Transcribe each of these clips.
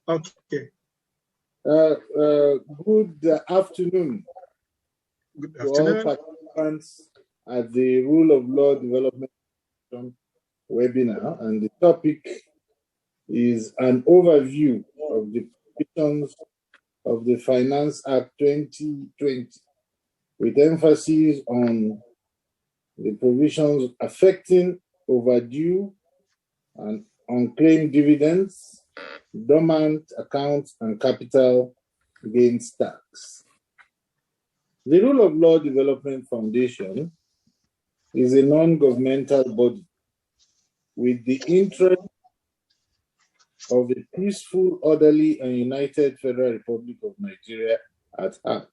Okay. Good afternoon. Good to all afternoon. participants at the Rule of Law Development webinar, and the topic is an overview of the provisions of the Finance Act 2020, with emphasis on the provisions affecting overdue and unclaimed dividends, dormant accounts, and capital gains tax. The Rule of Law Development Foundation is a non-governmental body with the interest of a peaceful, orderly, and united Federal Republic of Nigeria at heart.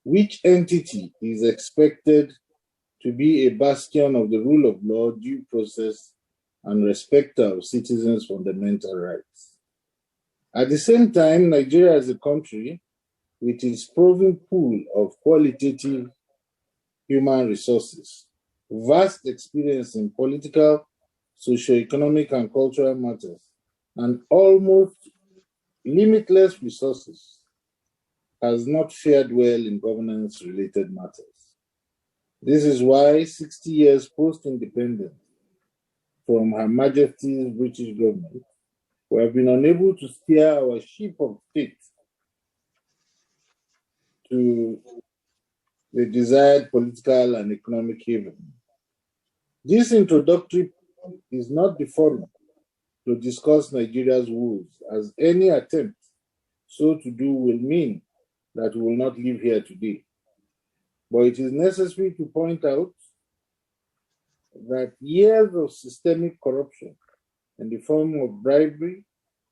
Which entity is expected to be a bastion of the rule of law, due process, and respect of citizens' fundamental rights? At the same time, Nigeria as a country, with its proven pool of qualitative human resources, vast experience in political, socio-economic, and cultural matters, and almost limitless resources, has not fared well in governance-related matters. This is why 60 years post-independence from Her Majesty's British government, we have been unable to steer our ship of state to the desired political and economic haven. This introductory is not the forum to discuss Nigeria's woes, as any attempt so to do will mean that we will not live here today. But it is necessary to point out that years of systemic corruption in the form of bribery,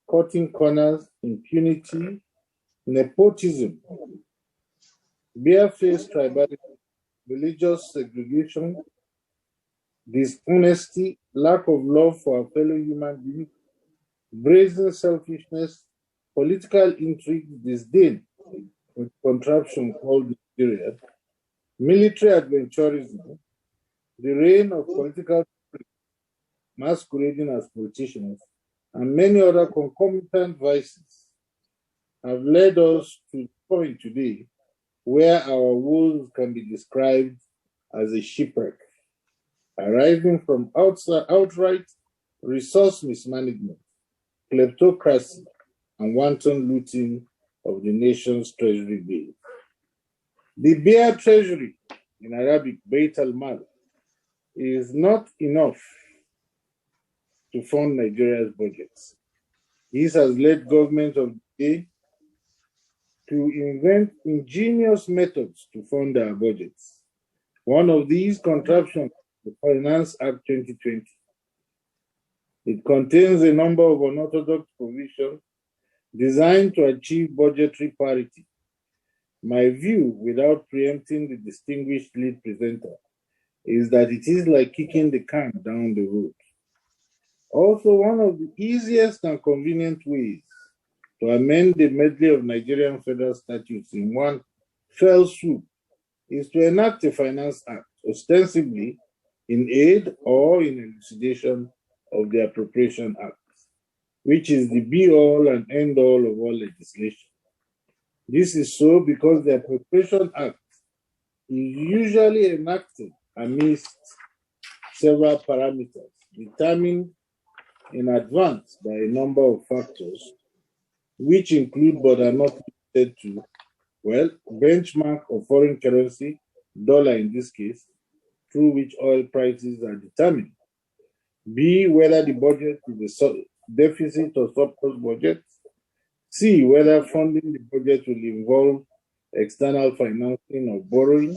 cutting corners, impunity, nepotism, barefaced tribalism, religious segregation, dishonesty, lack of love for our fellow human beings, brazen selfishness, political intrigue, disdain with contraption called Nigeria, military adventurism, the reign of political masquerading as politicians, and many other concomitant vices have led us to the point today where our woes can be described as a shipwreck, arising from outright resource mismanagement, kleptocracy, and wanton looting of the nation's treasury bill. The bare treasury, in Arabic, Beit al-Mal, is not enough to fund Nigeria's budgets. This has led government of the day to invent ingenious methods to fund our budgets. One of these contraptions is the Finance Act 2020. It contains a number of unorthodox provisions designed to achieve budgetary parity. My view, without preempting the distinguished lead presenter, is that it is like kicking the can down the road. Also, one of the easiest and convenient ways to amend the medley of Nigerian federal statutes in one fell swoop is to enact a Finance Act, ostensibly in aid or in elucidation of the Appropriation Act, which is the be-all and end-all of all legislation. This is so because the Appropriation Act is usually enacted amidst several parameters determined in advance by a number of factors, which include but are not limited to, well, benchmark of foreign currency, dollar in this case, through which oil prices are determined. B, whether the budget is a deficit or surplus budget. C, whether funding the budget will involve external financing or borrowing.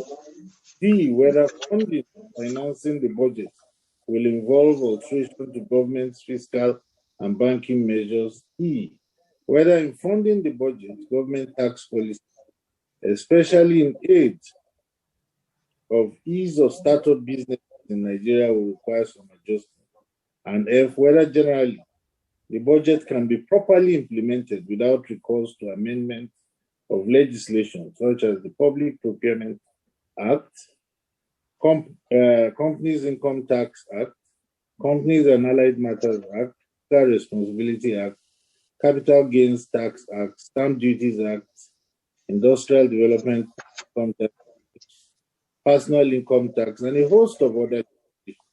D, whether funding or financing the budget will involve alteration to government's fiscal and banking measures. E, whether in funding the budget, government tax policy, especially in aid of ease of startup business in Nigeria, will require some adjustment. And F, whether generally the budget can be properly implemented without recourse to amendment of legislation such as the Public Procurement Act, Companies Income Tax Act, Companies and Allied Matters Act, Fiscal Responsibility Act, Capital Gains Tax Act, Stamp Duties Act, Industrial Development Income Tax, Personal Income Tax, and a host of other legislation.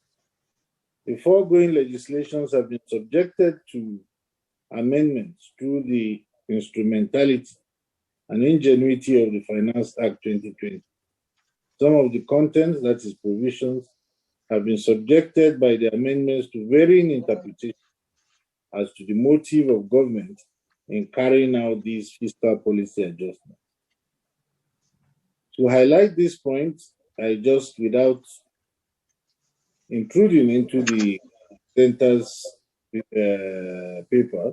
The foregoing legislations have been subjected to amendments through the instrumentality and ingenuity of the Finance Act 2020. Some of the contents, that is provisions, have been subjected by the amendments to varying interpretations as to the motive of government in carrying out these fiscal policy adjustments. To highlight this point, I just, without intruding into the center's paper,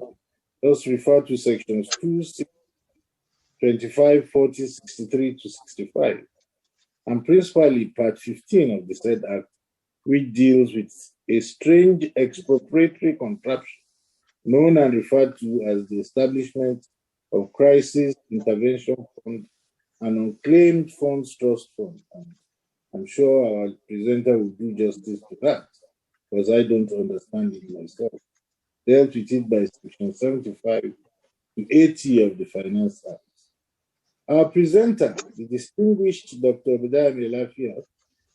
just refer to sections 2, 25, 40, 63 to 65, and principally part 15 of the said act, which deals with a strange expropriatory contraption known and referred to as the establishment of Crisis Intervention Fund and Unclaimed Funds Trust Fund. And I'm sure our presenter will do justice to that, because I don't understand it myself. Dealt with it by section 75 to 80 of the Finance Act. Our presenter, the distinguished Dr. Obadiah Melafia,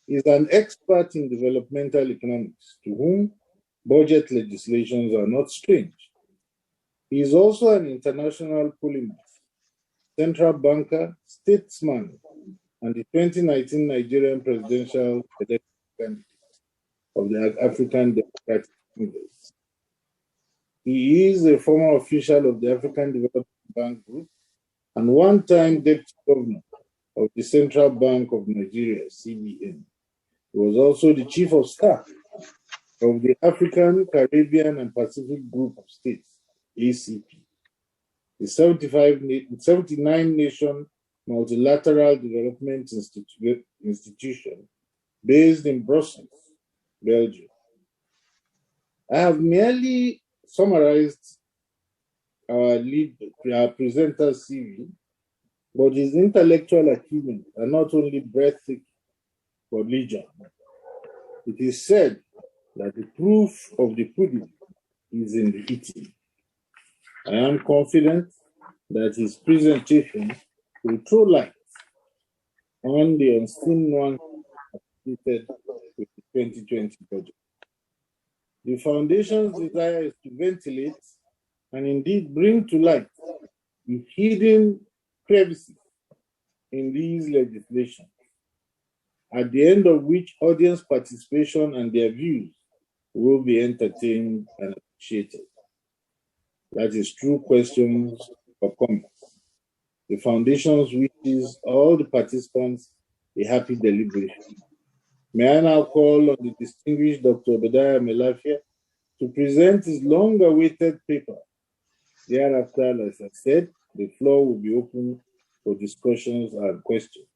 is an expert in developmental economics, to whom budget legislations are not strange. He is also an international polymath, central banker, statesman, and the 2019 Nigerian presidential election candidate of the African Democratic Congress. He is a former official of the African Development Bank Group and one-time deputy governor of the Central Bank of Nigeria, CBN. He was also the chief of staff of the African, Caribbean, and Pacific Group of States, ACP, the 79-nation multilateral development institution based in Brussels, Belgium. I have merely summarized our presenter's CV, but his intellectual achievements are not only breathtaking, but legion. It is said that the proof of the pudding is in the eating. I am confident that his presentation will throw light on the unseen one associated with the 2020 budget. The Foundation's desire is to ventilate and indeed bring to light the hidden crevices in these legislations, at the end of which audience participation and their views will be entertained and appreciated. That is true questions or comments. The Foundation wishes all the participants a happy deliberation. May I now call on the distinguished Dr. Obadiah Melafia to present his long-awaited paper. Thereafter, as I said, the floor will be open for discussions and questions.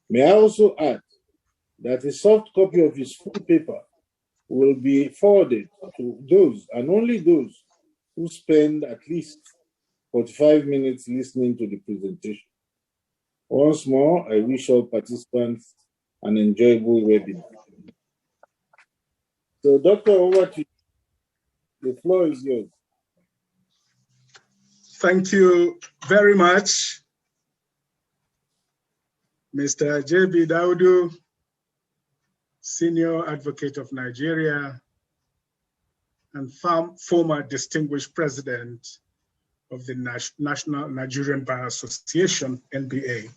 May I also add that a soft copy of his full paper will be forwarded to those, and only those, who spend at least 45 minutes listening to the presentation. Once more, I wish all participants an enjoyable webinar. So, Doctor, over to you. The floor is yours. Thank you very much, Mr. J.B. Daudu, Senior Advocate of Nigeria and former Distinguished President of the National Nigerian Bar Association, NBA.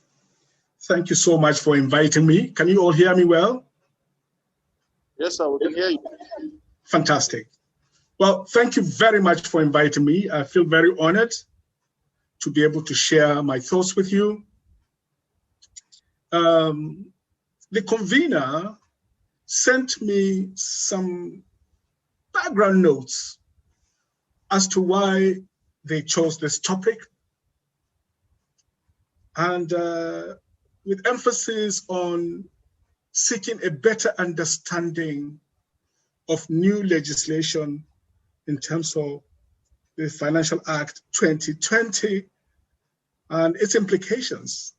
Thank you so much for inviting me. Can you all hear me well? Yes, sir, we can hear you. Fantastic. Well, thank you very much for inviting me. I feel very honored to be able to share my thoughts with you. The convener sent me some background notes as to why they chose this topic, and with emphasis on seeking a better understanding of new legislation in terms of the Financial Act 2020 and its implications,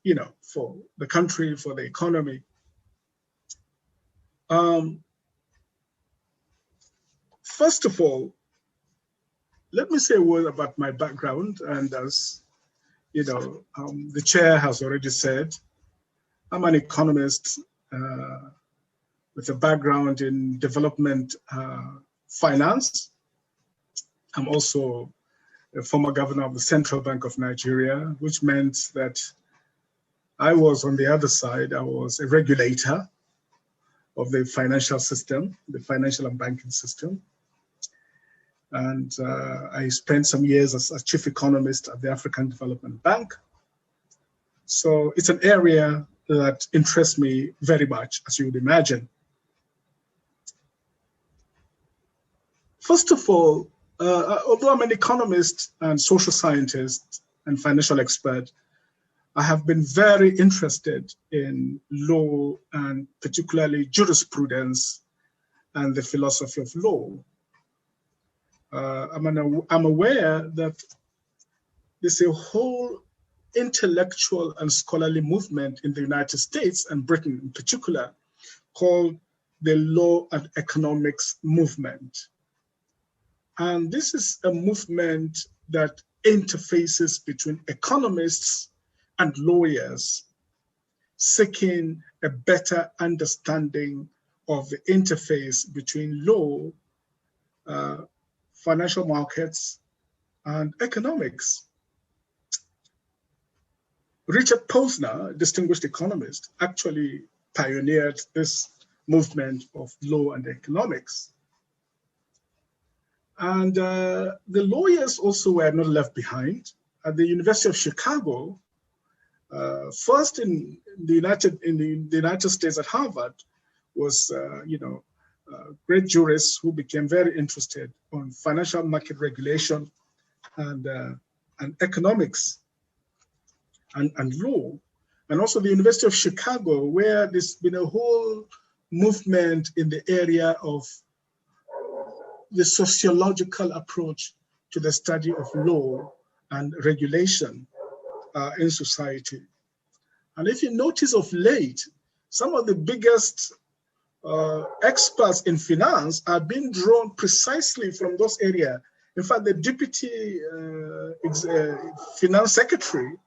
you know, for the country, for the economy. First of all, let me say a word about my background. And as you know, the chair has already said, I'm an economist with a background in development finance. I'm also a former governor of the Central Bank of Nigeria, which meant that I was on the other side. I was a regulator of the financial system, the financial and banking system. And I spent some years as chief economist at the African Development Bank. So it's an area that interests me very much, as you would imagine. First of all, although I'm an economist and social scientist and financial expert, I have been very interested in law and particularly jurisprudence and the philosophy of law. I'm aware that there's a whole intellectual and scholarly movement in the United States and Britain in particular called the Law and Economics Movement. And this is a movement that interfaces between economists and lawyers, seeking a better understanding of the interface between law, financial markets, and economics. Richard Posner, a distinguished economist, actually pioneered this movement of law and economics. And the lawyers also were not left behind. At the University of Chicago, first in the United States at Harvard was, great jurists who became very interested on financial market regulation and economics and law. And also the University of Chicago, where there's been a whole movement in the area of the sociological approach to the study of law and regulation in society. And if you notice of late, some of the biggest experts in finance are being drawn precisely from those areas. In fact, the deputy finance secretary,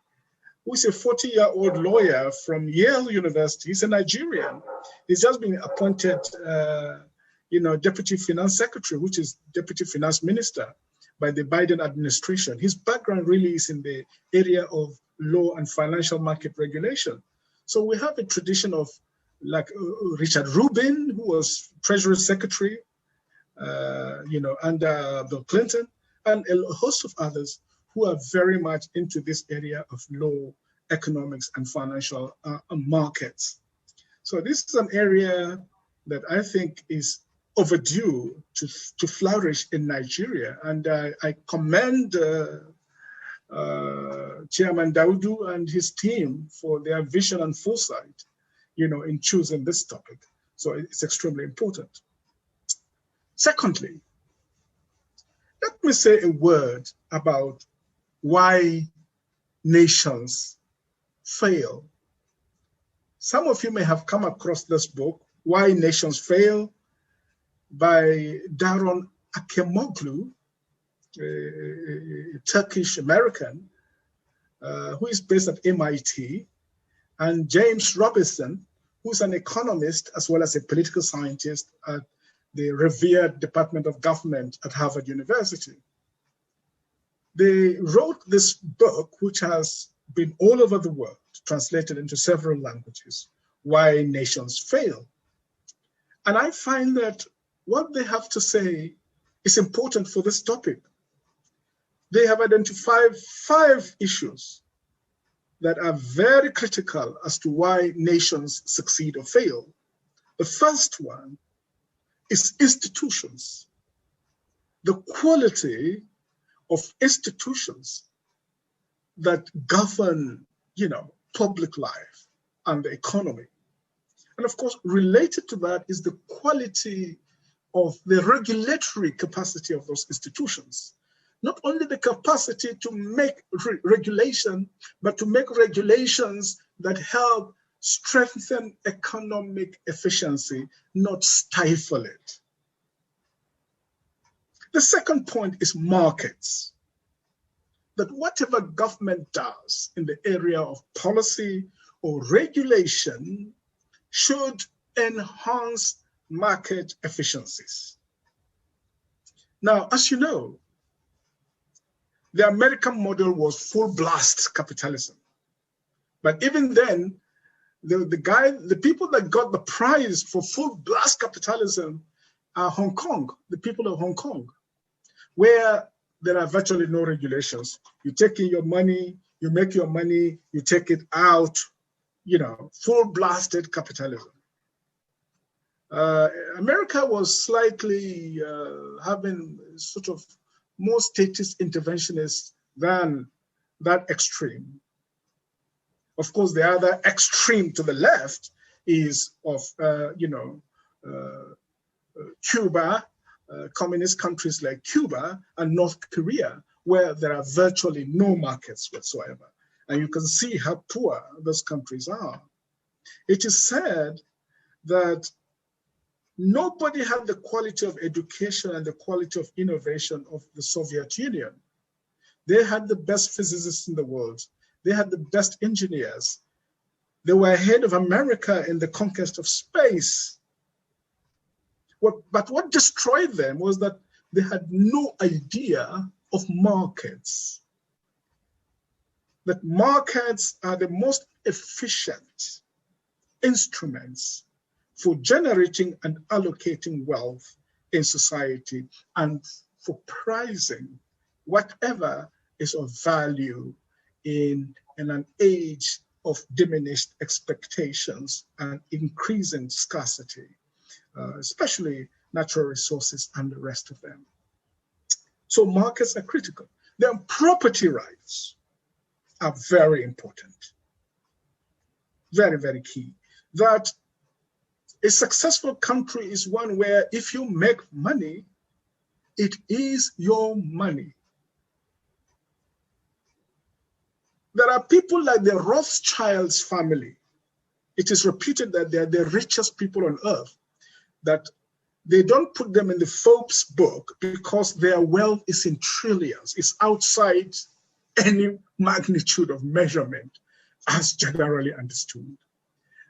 who is a 40-year-old lawyer from Yale University, he's a Nigerian. He's just been appointed deputy finance secretary, which is deputy finance minister by the Biden administration. His background really is in the area of law and financial market regulation. So we have a tradition of like Richard Rubin, who was Treasury Secretary, under Bill Clinton, and a host of others who are very much into this area of law, economics, and financial markets. So this is an area that I think is overdue to flourish in Nigeria. And I commend Chairman Daudu and his team for their vision and foresight, in choosing this topic. So it's extremely important. Secondly, let me say a word about why nations fail. Some of you may have come across this book, Why Nations Fail, by Daron Akemoglu, a Turkish American who is based at MIT, and James Robinson, who's an economist as well as a political scientist at the revered Department of Government at Harvard University. They wrote this book, which has been all over the world, translated into several languages, Why Nations Fail. And I find that what they have to say is important for this topic. They have identified 5 issues that are very critical as to why nations succeed or fail. The first one is institutions. The quality of institutions that govern, public life and the economy. And of course, related to that is the quality of the regulatory capacity of those institutions. Not only the capacity to make regulation, but to make regulations that help strengthen economic efficiency, not stifle it. The second point is markets. That whatever government does in the area of policy or regulation should enhance market efficiencies. Now, as you know, the American model was full blast capitalism. But even then, the people that got the prize for full blast capitalism are Hong Kong, the people of Hong Kong, where there are virtually no regulations. You take in your money, you make your money, you take it out, you know, full blasted capitalism. America was slightly having sort of more statist interventionists than that extreme. Of course, the other extreme to the left is of, Cuba, communist countries like Cuba and North Korea, where there are virtually no markets whatsoever. And you can see how poor those countries are. It is said that nobody had the quality of education and the quality of innovation of the Soviet Union. They had the best physicists in the world. They had the best engineers. They were ahead of America in the conquest of space. But what destroyed them was that they had no idea of markets. That markets are the most efficient instruments for generating and allocating wealth in society and for pricing whatever is of value in an age of diminished expectations and increasing scarcity, especially natural resources and the rest of them. So markets are critical. Then property rights are very important, very, very key. That a successful country is one where if you make money, it is your money. There are people like the Rothschilds family. It is reputed that they are the richest people on earth, that they don't put them in the Forbes book because their wealth is in trillions. It's outside any magnitude of measurement as generally understood.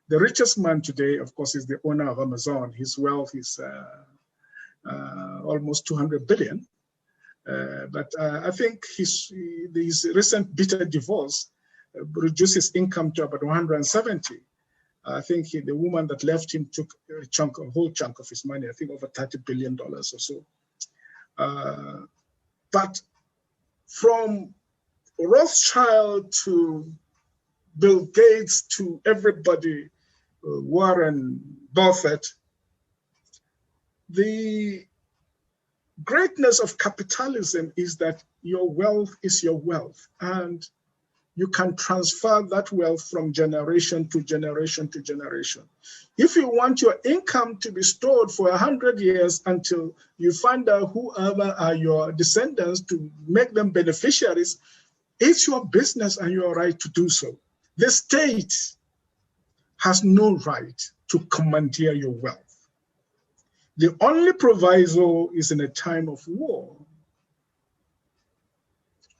The richest man today, of course, is the owner of Amazon. His wealth is almost 200 billion. But I think his recent bitter divorce reduced his income to about 170. I think the woman that left him took a whole chunk of his money, I think over $30 billion or so. But from Rothschild to Bill Gates to everybody, Warren Buffett, the greatness of capitalism is that your wealth is your wealth, and you can transfer that wealth from generation to generation to generation. If you want your income to be stored for 100 years until you find out whoever are your descendants to make them beneficiaries, it's your business and your right to do so. The state has no right to commandeer your wealth. The only proviso is in a time of war,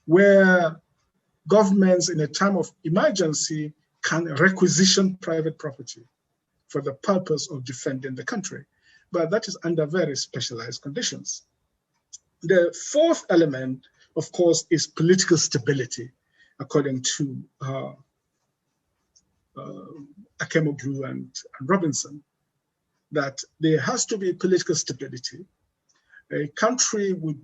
where governments in a time of emergency can requisition private property for the purpose of defending the country. But that is under very specialized conditions. The fourth element, of course, is political stability, according to Akemoglu and Robinson, that there has to be political stability. A country with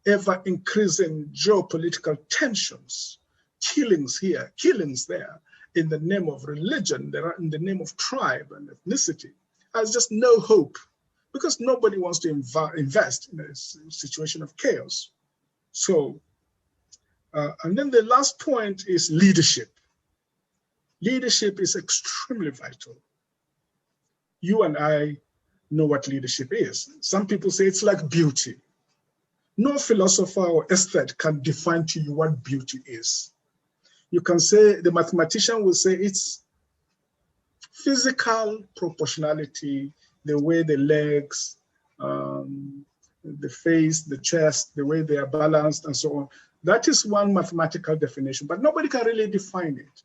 ever increasing geopolitical tensions, killings here, killings there, in the name of religion, in the name of tribe and ethnicity, has just no hope, because nobody wants to invest in a situation of chaos. So, and then the last point is leadership. Leadership is extremely vital. You and I know what leadership is. Some people say it's like beauty. No philosopher or aesthete can define to you what beauty is. You can say, the mathematician will say it's physical proportionality, the way the legs, the face, the chest, the way they are balanced, and so on. That is one mathematical definition, but nobody can really define it.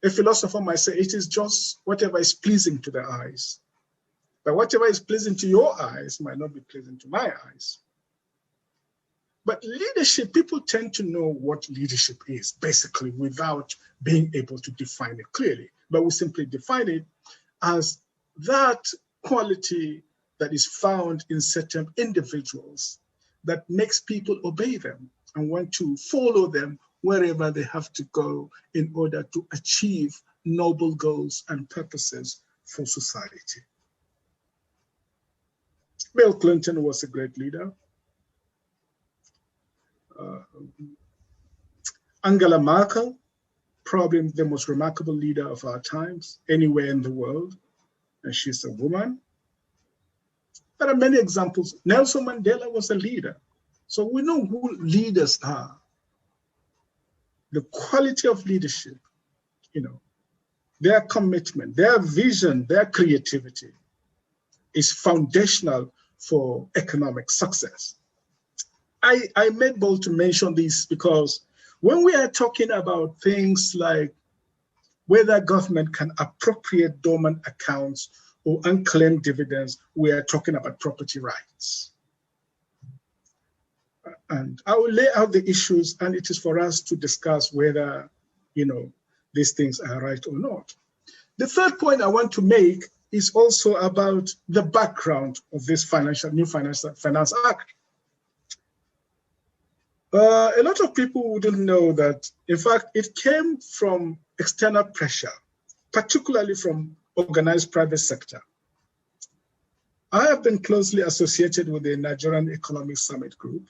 A philosopher might say it is just whatever is pleasing to the eyes. But whatever is pleasing to your eyes might not be pleasing to my eyes. But leadership, people tend to know what leadership is, basically, without being able to define it clearly. But we simply define it as that quality that is found in certain individuals that makes people obey them and want to follow them wherever they have to go in order to achieve noble goals and purposes for society. Bill Clinton was a great leader. Angela Merkel, probably the most remarkable leader of our times, anywhere in the world, and she's a woman. There are many examples. Nelson Mandela was a leader. So we know who leaders are. The quality of leadership, their commitment, their vision, their creativity is foundational for economic success. I made bold to mention this because when we are talking about things like whether government can appropriate dormant accounts or unclaimed dividends, we are talking about property rights. And I will lay out the issues, and it is for us to discuss whether, these things are right or not. The third point I want to make is also about the background of this new Finance Act. A lot of people wouldn't know that, in fact, it came from external pressure, particularly from organized private sector. I have been closely associated with the Nigerian Economic Summit Group.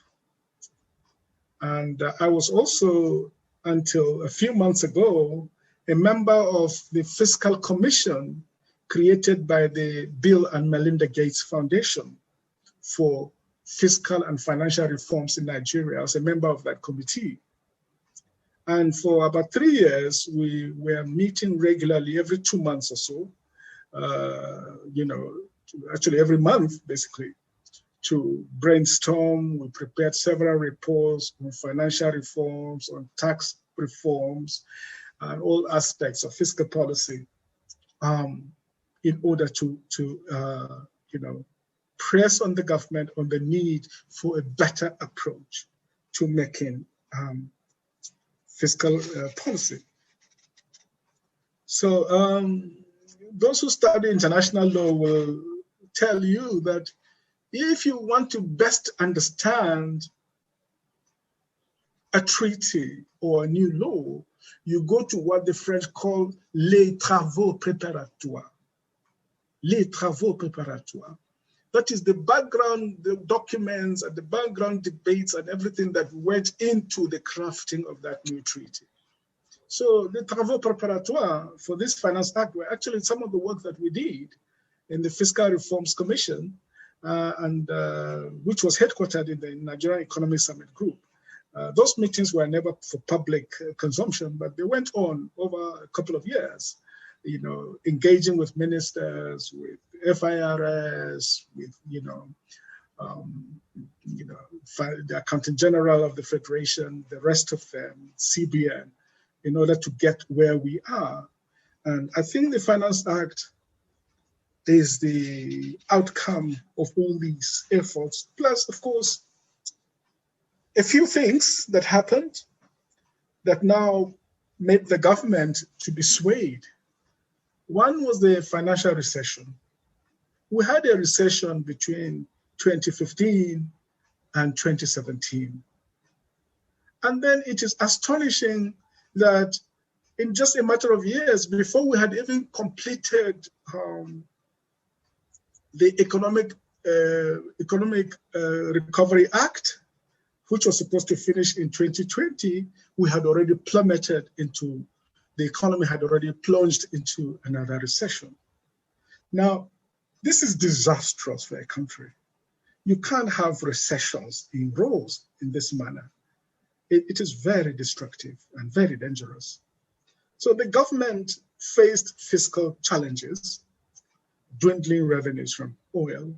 And I was also, until a few months ago, a member of the Fiscal Commission created by the Bill and Melinda Gates Foundation for fiscal and financial reforms in Nigeria. I was a member of that committee. And for about 3 years, we were meeting regularly every 2 months or so, actually every month, basically, to brainstorm. We prepared several reports on financial reforms, on tax reforms, and all aspects of fiscal policy in order to press on the government on the need for a better approach to making fiscal policy. So those who study international law will tell you that if you want to best understand a treaty or a new law, you go to what the French call les travaux préparatoires. Les travaux préparatoires. That is the background, the documents and the background debates and everything that went into the crafting of that new treaty. So the travaux préparatoires for this Finance Act were actually some of the work that we did in the Fiscal Reforms Commission, which was headquartered in the Nigerian Economic Summit Group. Those meetings were never for public consumption, but they went on over a couple of years, engaging with ministers, with FIRS, with, the Accountant General of the Federation, the rest of them, CBN, in order to get where we are. And I think the Finance Act is the outcome of all these efforts, plus, of course, a few things that happened that now made the government to be swayed. One was the financial recession. We had a recession between 2015 and 2017. And then it is astonishing that in just a matter of years, before we had even completed the Economic Recovery Act, which was supposed to finish in 2020, we had already plummeted into, the economy had already plunged into another recession. Now, this is disastrous for a country. You can't have recessions in rows in this manner. It is very destructive and very dangerous. So the government faced fiscal challenges, dwindling revenues from oil,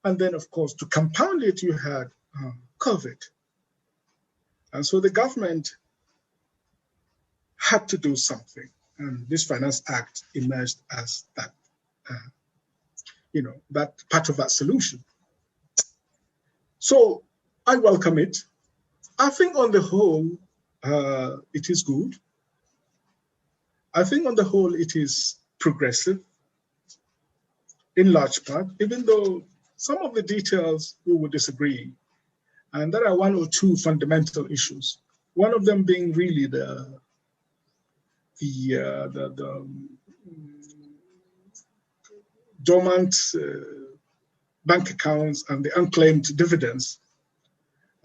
And then, of course, to compound it, you had COVID. And so the government had to do something. And this Finance Act emerged as that, that part of that solution. So I welcome it. I think on the whole, it is good. I think on the whole, it is progressive in large part, even though some of the details we would disagree. And there are one or two fundamental issues. One of them being really the dormant bank accounts and the unclaimed dividends.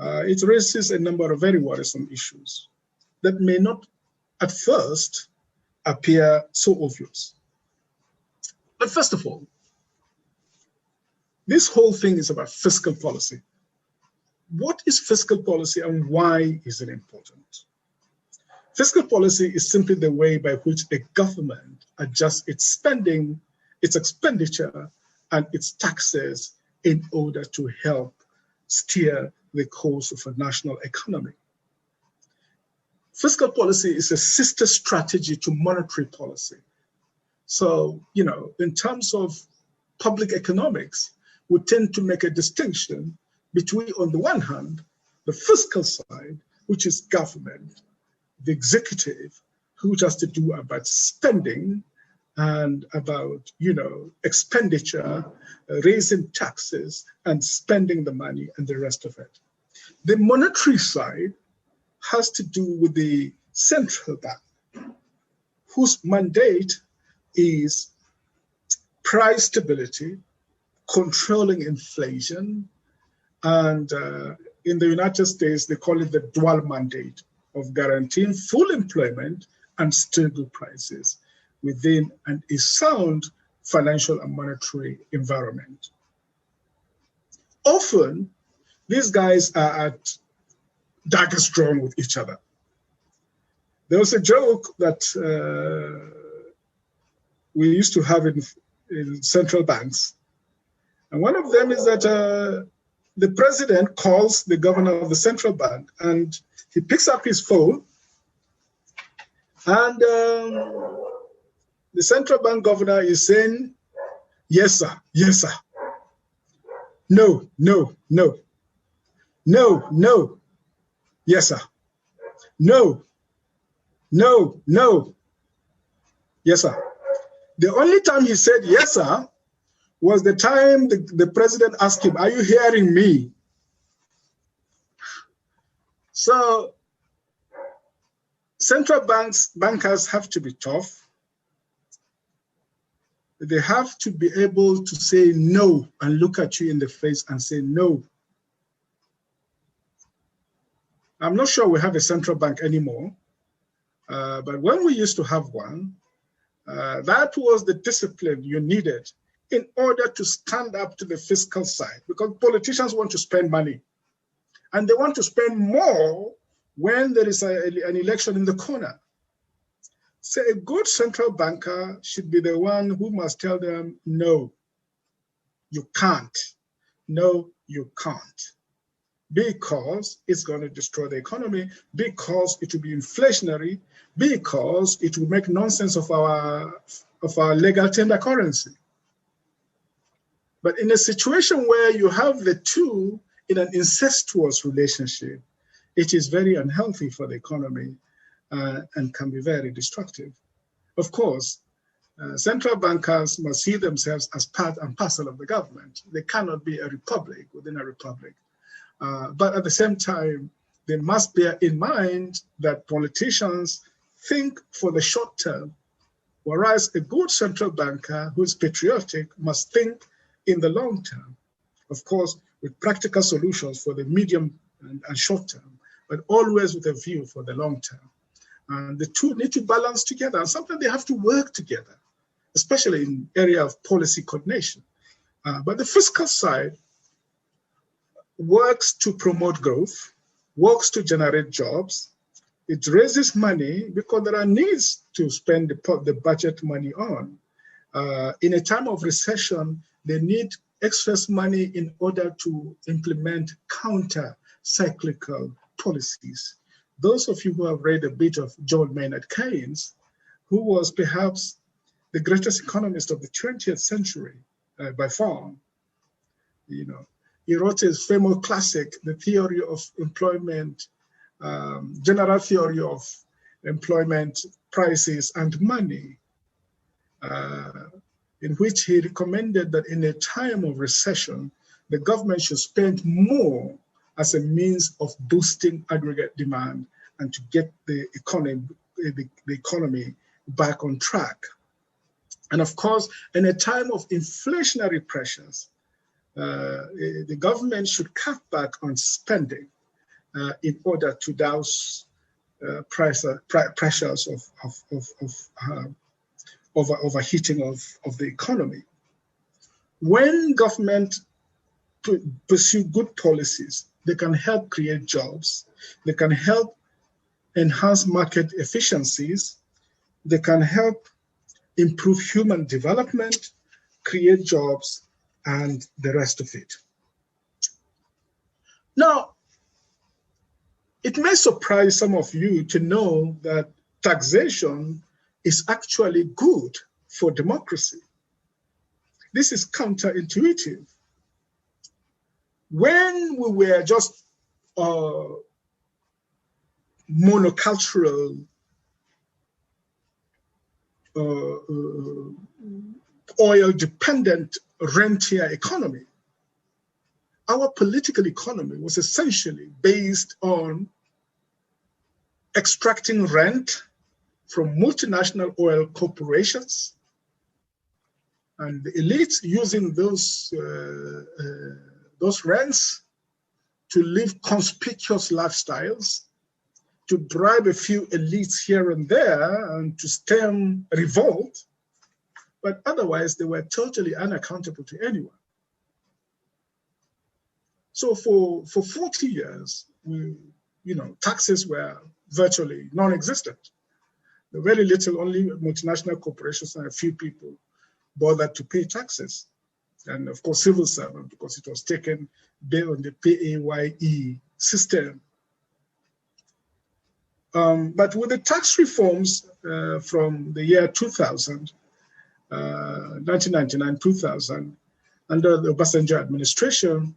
It raises a number of very worrisome issues that may not at first appear so obvious. But first of all, this whole thing is about fiscal policy. What is fiscal policy and why is it important? Fiscal policy is simply the way by which a government adjusts its spending, its expenditure, and its taxes in order to help steer the course of a national economy. Fiscal policy is a sister strategy to monetary policy. So, in terms of public economics, we tend to make a distinction between, on the one hand, the fiscal side, which is government, the executive, which has to do about spending and about, expenditure, raising taxes and spending the money and the rest of it. The monetary side has to do with the central bank, whose mandate is price stability, controlling inflation, and in the United States, they call it the dual mandate of guaranteeing full employment and stable prices within a sound financial and monetary environment. Often, these guys are at daggers drawn with each other. There was a joke that we used to have in central banks. And one of them is that the president calls the governor of the central bank and he picks up his phone and the central bank governor is saying, yes, sir, yes, sir. No, no, no. No, no. Yes, sir. No, no, no. Yes, sir. The only time he said yes, sir, was the time the president asked him, are you hearing me? So central bankers have to be tough. They have to be able to say no and look at you in the face and say no. I'm not sure we have a central bank anymore, but when we used to have one, that was the discipline you needed in order to stand up to the fiscal side, because politicians want to spend money and they want to spend more when there is an election in the corner. So a good central banker should be the one who must tell them, no, you can't. No, you can't. Because it's going to destroy the economy, because it will be inflationary, because it will make nonsense of our legal tender currency. But in a situation where you have the two in an incestuous relationship, it is very unhealthy for the economy and can be very destructive. Of course, central bankers must see themselves as part and parcel of the government. They cannot be a republic within a republic. But at the same time, they must bear in mind that politicians think for the short term, whereas a good central banker who is patriotic must think in the long term, of course, with practical solutions for the medium and short term, but always with a view for the long term. And the two need to balance together, and sometimes they have to work together, especially in area of policy coordination. But the fiscal side works to promote growth, works to generate jobs. It raises money because there are needs to spend the budget money on. In a time of recession, they need excess money in order to implement counter-cyclical policies. Those of you who have read a bit of John Maynard Keynes, who was perhaps the greatest economist of the 20th century by far, you know, he wrote his famous classic, The Theory of Employment, General Theory of Employment, Prices, and Money, in which he recommended that in a time of recession, the government should spend more as a means of boosting aggregate demand and to get the economy back on track. And of course, in a time of inflationary pressures, the government should cut back on spending in order to douse pressures of overheating of the economy. When government pursue good policies, they can help create jobs, they can help enhance market efficiencies, they can help improve human development, create jobs, and the rest of it. Now, it may surprise some of you to know that taxation is actually good for democracy. This is counterintuitive. When we were just monocultural, oil-dependent rentier economy, our political economy was essentially based on extracting rent from multinational oil corporations and the elites using those rents to live conspicuous lifestyles, to bribe a few elites here and there and to stem revolt, but otherwise they were totally unaccountable to anyone. So for 40 years, taxes were virtually non-existent. Very little, only multinational corporations and a few people bothered to pay taxes. And of course, civil servants, because it was taken on the PAYE system. But with the tax reforms from the year 2000, 1999-2000, under the Obasanjo administration,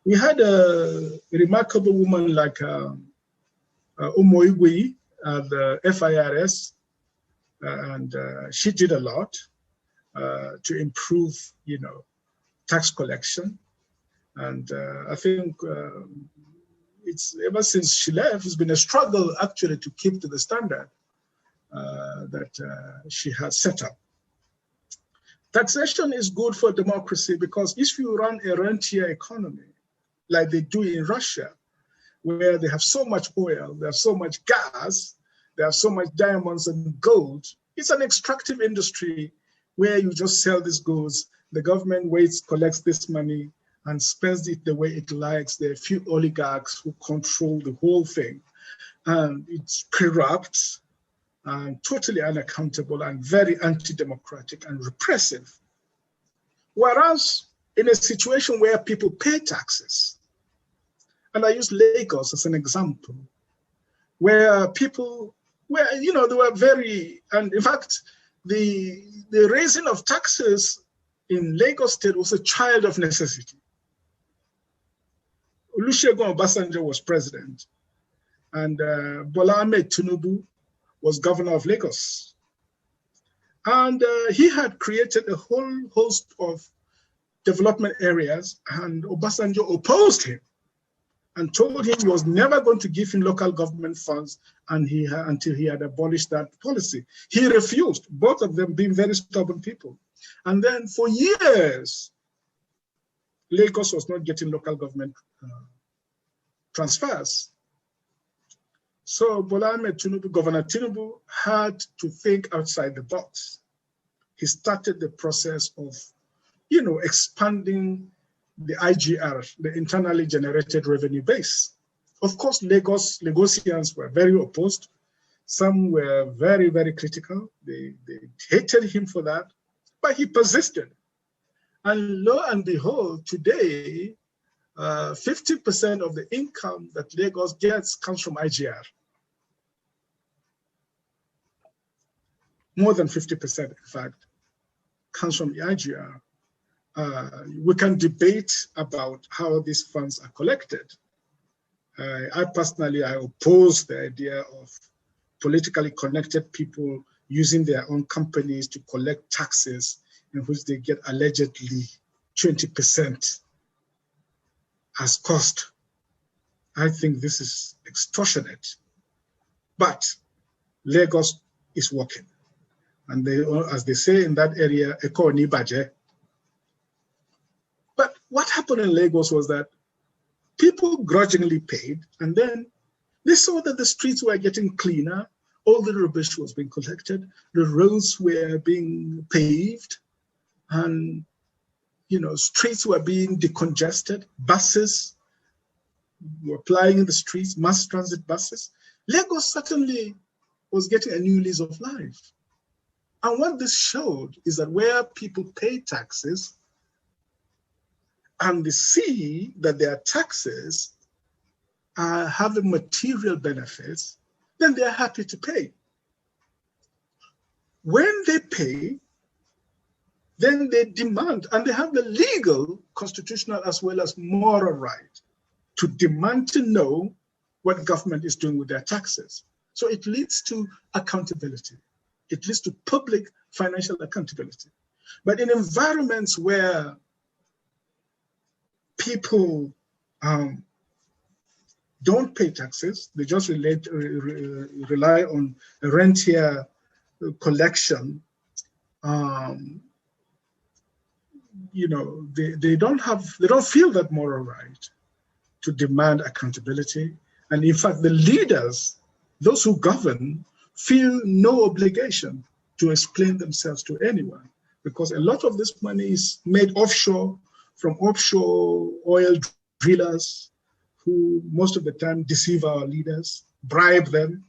we had a remarkable woman like Umoigwe at the FIRS, and she did a lot to improve, tax collection. And I think it's ever since she left, it's been a struggle actually to keep to the standard that she had set up. Taxation is good for democracy because if you run a rentier economy, like they do in Russia, where they have so much oil, they have so much gas, they have so much diamonds and gold, it's an extractive industry where you just sell these goods, the government waits, collects this money, and spends it the way it likes. There are a few oligarchs who control the whole thing. And it's corrupt and totally unaccountable and very anti-democratic and repressive. Whereas in a situation where people pay taxes, and I use Lagos as an example, where people, they were very, and in fact, the raising of taxes in Lagos State was a child of necessity. Olusegun Obasanjo was president, and Bola Ahmed Tinubu was governor of Lagos. And he had created a whole host of development areas, and Obasanjo opposed him and told him he was never going to give him local government funds until he had abolished that policy. He refused, both of them being very stubborn people. And then for years, Lagos was not getting local government transfers. So Bola Ahmed Tinubu, Governor Tinubu, had to think outside the box. He started the process of, expanding the IGR, the internally generated revenue base. Of course, Lagosians were very opposed. Some were very, very critical. They hated him for that, but he persisted. And lo and behold, today, 50% of the income that Lagos gets comes from IGR. More than 50%, in fact, comes from the IGR. We can debate about how these funds are collected. I personally oppose the idea of politically connected people using their own companies to collect taxes in which they get allegedly 20% as cost. I think this is extortionate. But Lagos is working. And they, as they say in that area, Eko ni baje. But what happened in Lagos was that people grudgingly paid, and then they saw that the streets were getting cleaner, all the rubbish was being collected, the roads were being paved, and streets were being decongested, buses were plying in the streets, mass transit buses. Lagos certainly was getting a new lease of life. And what this showed is that where people pay taxes and they see that their taxes are having material benefits, then they're happy to pay. When they pay, then they demand, and they have the legal, constitutional, as well as moral right to demand to know what government is doing with their taxes. So it leads to accountability. It leads to public financial accountability. But in environments where people don't pay taxes, they just rely on rentier collection, they don't feel that moral right to demand accountability. And in fact, the leaders, those who govern, feel no obligation to explain themselves to anyone, because a lot of this money is made offshore from offshore oil drillers who most of the time deceive our leaders, bribe them.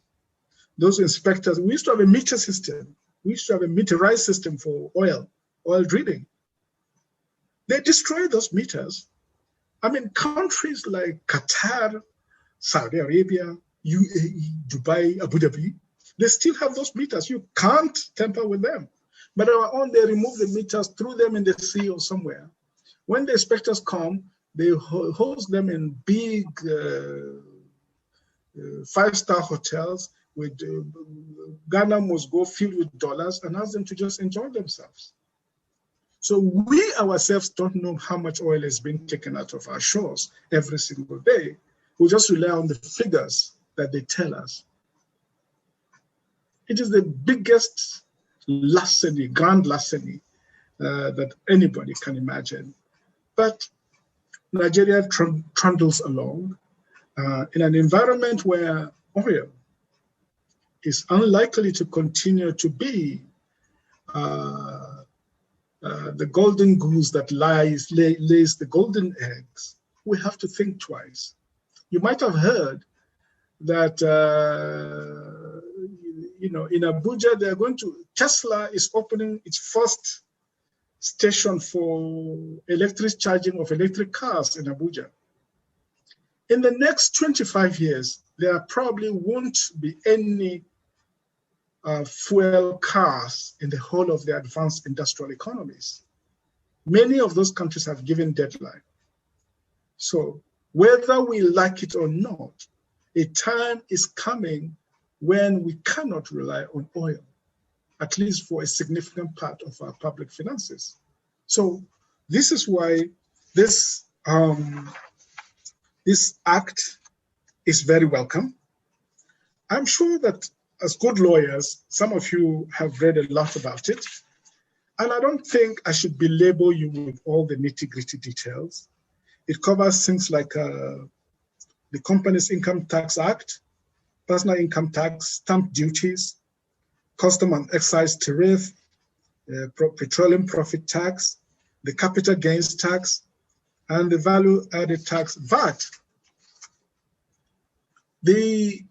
Those inspectors, we used to have a meter system. We used to have a meterized system for oil drilling. They destroy those meters. I mean, countries like Qatar, Saudi Arabia, UAE, Dubai, Abu Dhabi, they still have those meters. You can't tamper with them. But our own, they remove the meters, threw them in the sea or somewhere. When the inspectors come, they host them in big 5-star hotels with Ghana must go filled with dollars and ask them to just enjoy themselves. So we ourselves don't know how much oil is being taken out of our shores every single day. We just rely on the figures that they tell us. It is the biggest larceny, grand larceny that anybody can imagine. But Nigeria trundles along in an environment where oil is unlikely to continue to be the golden goose that lays the golden eggs. We have to think twice. You might have heard that in Abuja Tesla is opening its first station for electric charging of electric cars in Abuja. In the next 25 years, there probably won't be any fuel cars in the whole of the advanced industrial economies. Many of those countries have given deadline. So whether we like it or not, a time is coming when we cannot rely on oil, at least for a significant part of our public finances. So this is why this act is very welcome. I'm sure that as good lawyers, some of you have read a lot about it, and I don't think I should belabor you with all the nitty-gritty details. It covers things like the Companies Income Tax Act, personal income tax, stamp duties, custom and excise tariff, petroleum profit tax, the capital gains tax, and the value added tax, VAT. The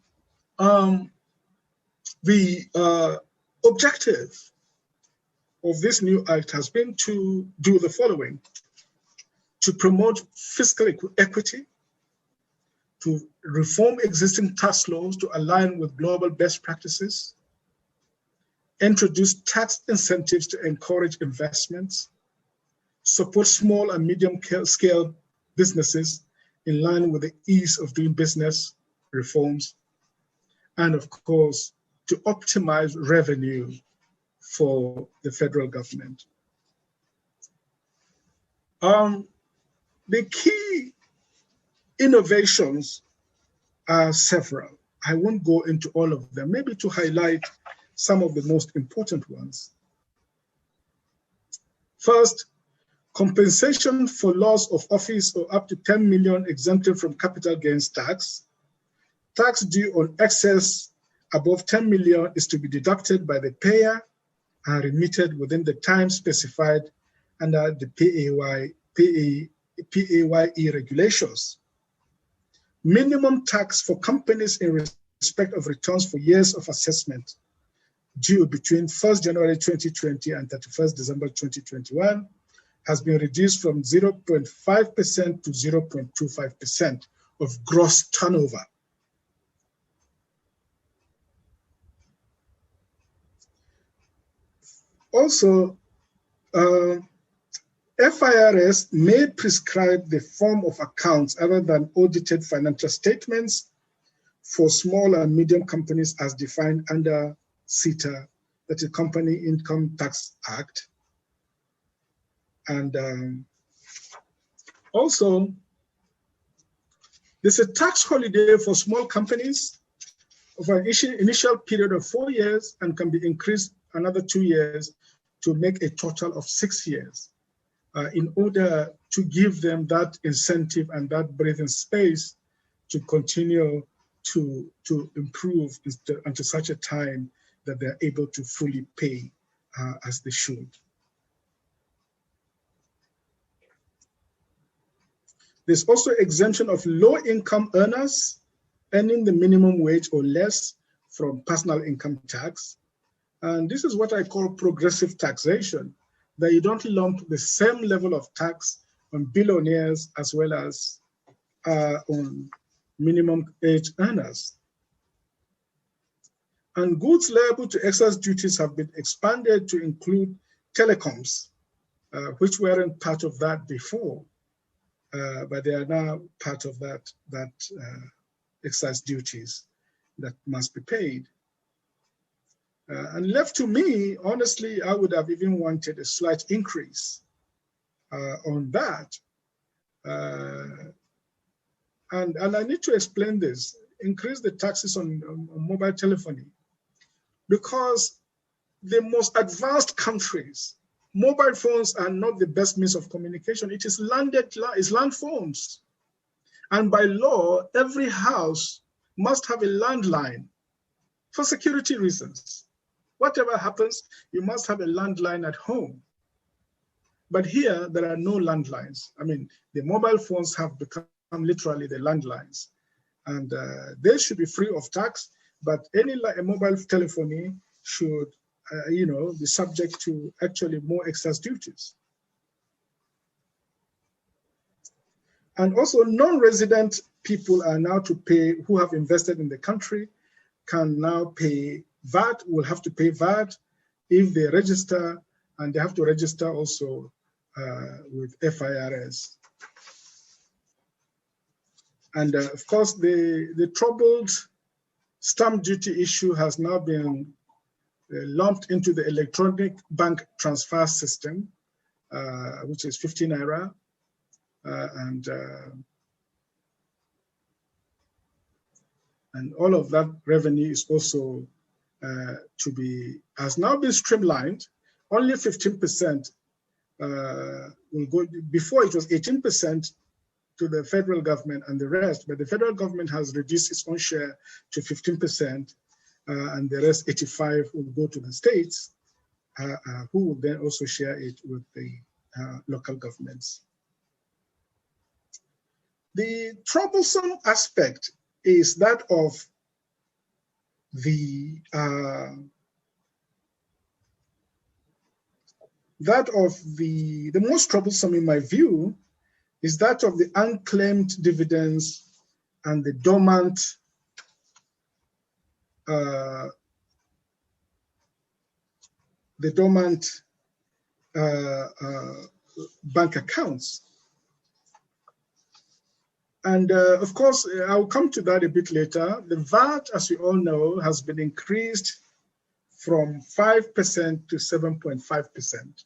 objective of this new act has been to do the following: to promote fiscal equity, to reform existing tax laws to align with global best practices, introduce tax incentives to encourage investments, support small and medium-scale businesses in line with the ease of doing business reforms, and of course, to optimize revenue for the federal government. The key innovations are several. I won't go into all of them, maybe to highlight some of the most important ones. First, compensation for loss of office or up to 10 million exempted from capital gains tax. Tax due on excess above 10 million is to be deducted by the payer and remitted within the time specified under the PAYE regulations. Minimum tax for companies in respect of returns for years of assessment due between 1st January 2020 and 31st December 2021 has been reduced from 0.5% to 0.25% of gross turnover. Also, FIRS may prescribe the form of accounts other than audited financial statements for small and medium companies as defined under CITA, that is Company Income Tax Act. And also, there's a tax holiday for small companies of an initial period of 4 years and can be increased another 2 years to make a total of 6 years. In order to give them that incentive and that breathing space to continue to improve until such a time that they're able to fully pay as they should. There's also exemption of low-income earners earning the minimum wage or less from personal income tax. And this is what I call progressive taxation, that you don't lump the same level of tax on billionaires as well as on minimum wage earners. And goods liable to excise duties have been expanded to include telecoms, which weren't part of that before, but they are now part of that excise duties that must be paid. And left to me, honestly, I would have even wanted a slight increase on that. And I need to explain this: increase the taxes on mobile telephony, because the most advanced countries, mobile phones are not the best means of communication. It is land phones. And by law, every house must have a landline for security reasons. Whatever happens, you must have a landline at home. But here, there are no landlines. I mean, the mobile phones have become literally the landlines. And they should be free of tax, but any mobile telephony should, be subject to actually more excess duties. And also, non-resident people are now to pay, who have invested in the country, can now pay VAT, will have to pay VAT if they register, and they have to register also with FIRS. And of course, the troubled stamp duty issue has now been lumped into the electronic bank transfer system, which is 50 Naira. And all of that revenue is also has now been streamlined. Only 15% will go, before it was 18% to the federal government and the rest, but the federal government has reduced its own share to 15%, and the rest, 85%, will go to the states, who will then also share it with the local governments. The troublesome aspect is that of the That of the most troublesome in my view is that of the unclaimed dividends and the dormant bank accounts. And of course, I'll come to that a bit later. The VAT, as we all know, has been increased from 5% to 7.5%.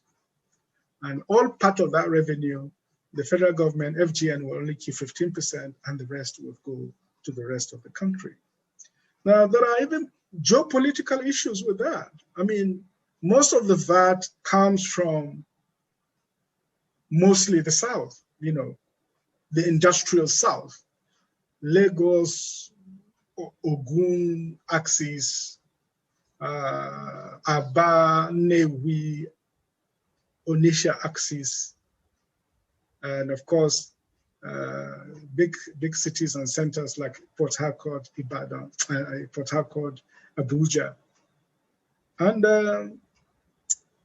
And all part of that revenue, the federal government, FGN, will only keep 15%, and the rest will go to the rest of the country. Now, there are even geopolitical issues with that. I mean, most of the VAT comes from mostly the South, you know, the industrial South, Lagos, Ogun axis, Aba, Newi, Onitsha axis, and of course, big cities and centers like Port Harcourt, Ibadan, Port Harcourt, Abuja. And,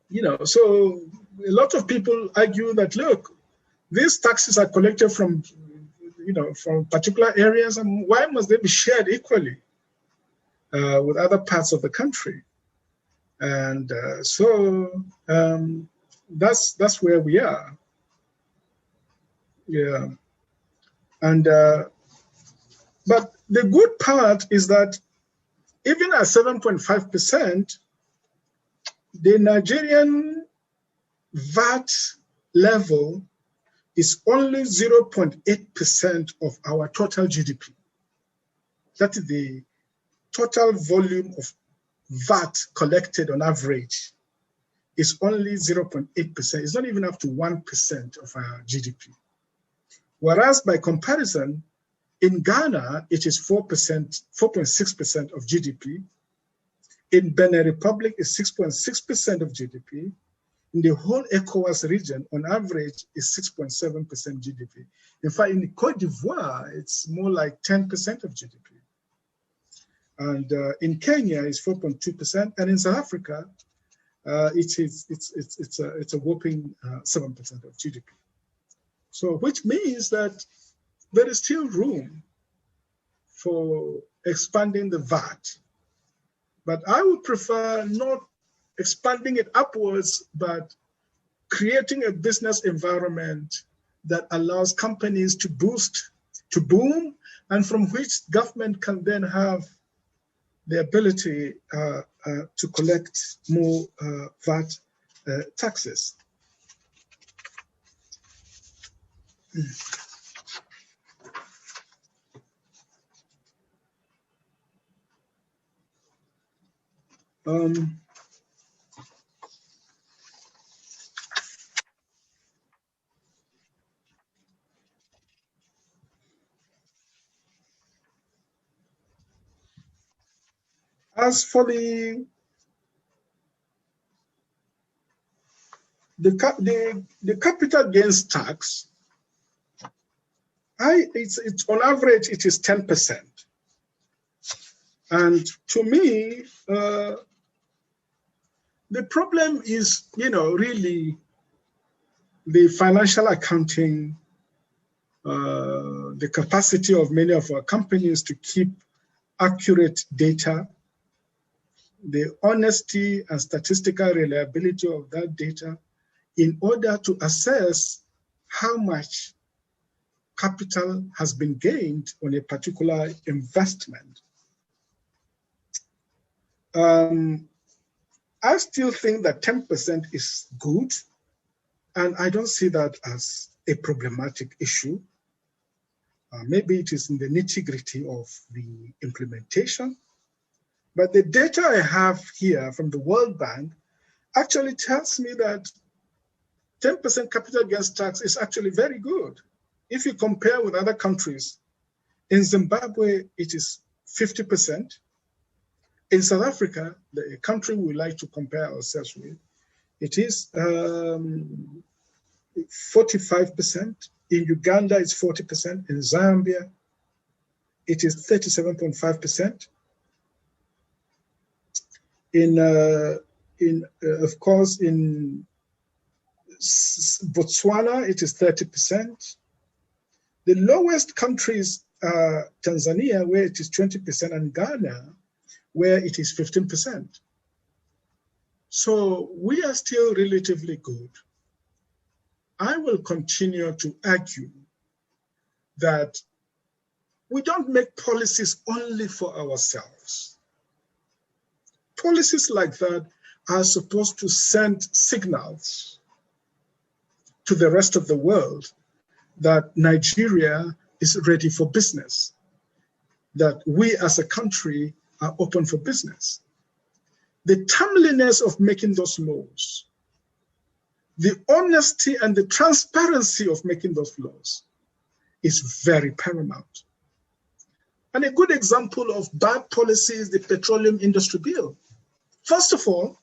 you know, so a lot of people argue that, look, these taxes are collected from, you know, from particular areas, and why must they be shared equally with other parts of the country? And that's where we are. Yeah. And but the good part is that even at 7.5%, the Nigerian VAT level is only 0.8% of our total GDP. That is the total volume of VAT collected on average is only 0.8%. It's not even up to 1% of our GDP. Whereas by comparison, in Ghana, it is 4.6% of GDP. In Benin Republic, it's 6.6% of GDP. In the whole ECOWAS region, on average, is 6.7% GDP. In fact, in Cote d'Ivoire, it's more like 10% of GDP. And in Kenya, it's 4.2%, and in South Africa, it's a whopping 7% of GDP. So, which means that there is still room for expanding the VAT. But I would prefer not expanding it upwards, but creating a business environment that allows companies to boom, and from which government can then have the ability to collect more VAT taxes. As for the capital gains tax, it's on average it is 10%, and to me the problem is, you know, really the financial accounting, the capacity of many of our companies to keep accurate data, the honesty and statistical reliability of that data in order to assess how much capital has been gained on a particular investment. I still think that 10% is good, and I don't see that as a problematic issue. Maybe it is in the nitty-gritty of the implementation, but the data I have here from the World Bank actually tells me that 10% capital gains tax is actually very good. If you compare with other countries, in Zimbabwe, it is 50%. In South Africa, the country we like to compare ourselves with, it is 45%. In Uganda, it's 40%. In Zambia, it is 37.5%. Of course, in Botswana, it is 30%. The lowest countries, Tanzania, where it is 20%, and Ghana, where it is 15%. So we are still relatively good. I will continue to argue that we don't make policies only for ourselves. Policies like that are supposed to send signals to the rest of the world that Nigeria is ready for business, that we as a country are open for business. The timeliness of making those laws, the honesty and the transparency of making those laws is very paramount. And a good example of bad policy is the petroleum industry bill. First of all,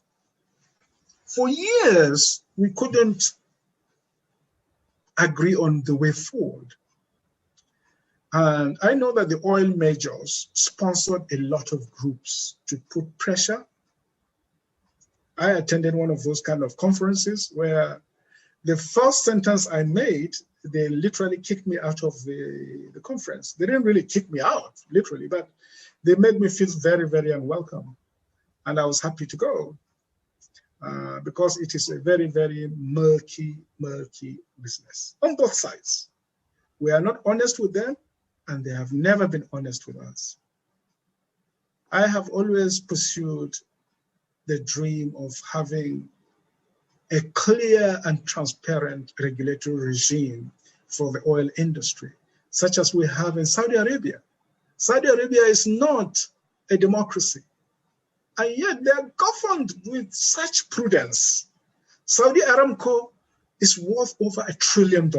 for years, we couldn't agree on the way forward. And I know that the oil majors sponsored a lot of groups to put pressure. I attended one of those kind of conferences where the first sentence I made, they literally kicked me out of the conference. They didn't really kick me out, literally, but they made me feel very, very unwelcome. And I was happy to go because it is a very, very murky business on both sides. We are not honest with them, and they have never been honest with us. I have always pursued the dream of having a clear and transparent regulatory regime for the oil industry, such as we have in Saudi Arabia. Saudi Arabia is not a democracy, and yet they are governed with such prudence. Saudi Aramco is worth over $1 trillion.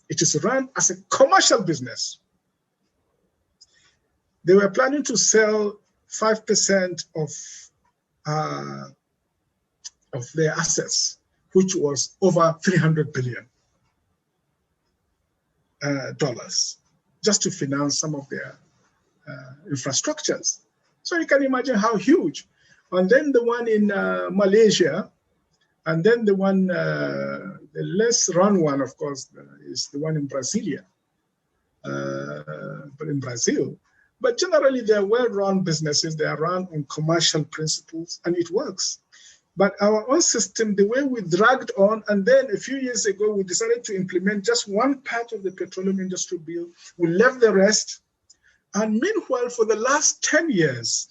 It is run as a commercial business. They were planning to sell 5% of their assets, which was over $300 billion, just to finance some of their infrastructures. So you can imagine how huge. And then the one in Malaysia, and then the one, the less run one, of course, is the one in Brasilia, but in Brazil. But generally, they're well-run businesses. They are run on commercial principles, and it works. But our own system, the way we dragged on, and then a few years ago, we decided to implement just one part of the petroleum industry bill. We left the rest. And meanwhile, for the last 10 years,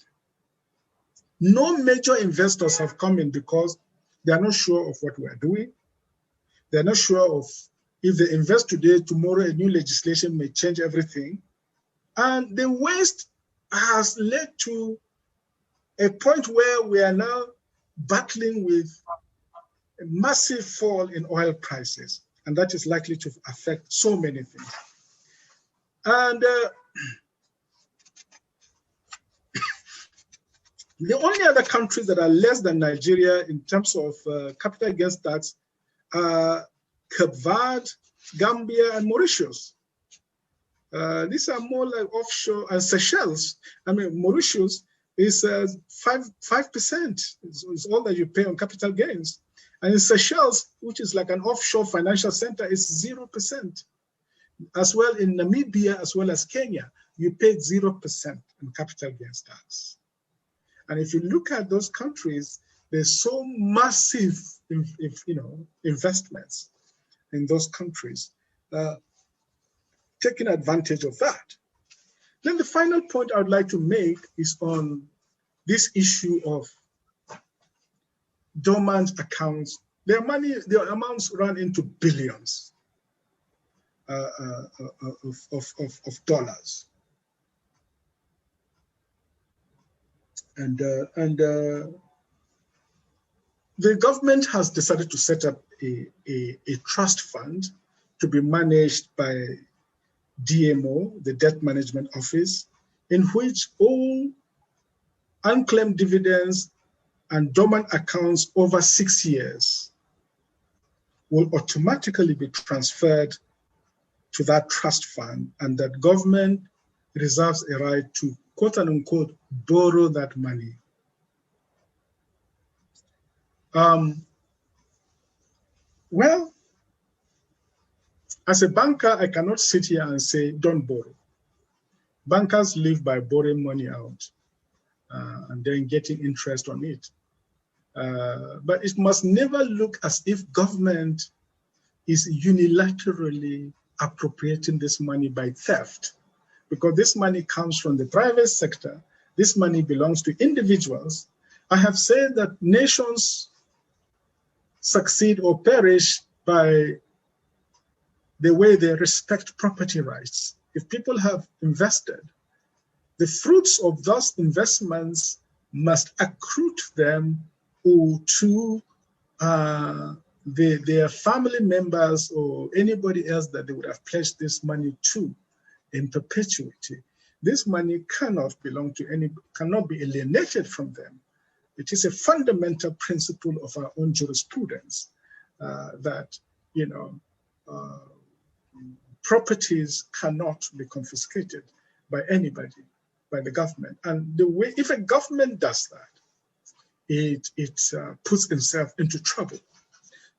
no major investors have come in because they are not sure of what we are doing. They're not sure of if they invest today, tomorrow a new legislation may change everything. And the waste has led to a point where we are now battling with a massive fall in oil prices. And that is likely to affect so many things. And the only other countries that are less than Nigeria in terms of capital gains tax are Cape Verde, Gambia, and Mauritius. These are more like offshore, and Seychelles. I mean, Mauritius is 5%. It's all that you pay on capital gains. And in Seychelles, which is like an offshore financial center, is 0%. As well in Namibia, as well as Kenya, you pay 0% in capital gains tax. And if you look at those countries, there's so massive, investments in those countries, taking advantage of that. Then the final point I would like to make is on this issue of dormant accounts. Their amounts run into billions of dollars. And the government has decided to set up a trust fund to be managed by DMO, the Debt Management Office, in which all unclaimed dividends and dormant accounts over 6 years will automatically be transferred to that trust fund, and that government reserves a right to, quote unquote, borrow that money. Well, as a banker, I cannot sit here and say, don't borrow. Bankers live by borrowing money out and then getting interest on it. But it must never look as if government is unilaterally appropriating this money by theft, because this money comes from the private sector. This money belongs to individuals. I have said that nations succeed or perish by the way they respect property rights. If people have invested, the fruits of those investments must accrue to them or to their family members or anybody else that they would have pledged this money to in perpetuity. This money cannot belong to any, cannot be alienated from them. It is a fundamental principle of our own jurisprudence that, you know, properties cannot be confiscated by anybody, by the government. And the way, if a government does that, it puts itself into trouble.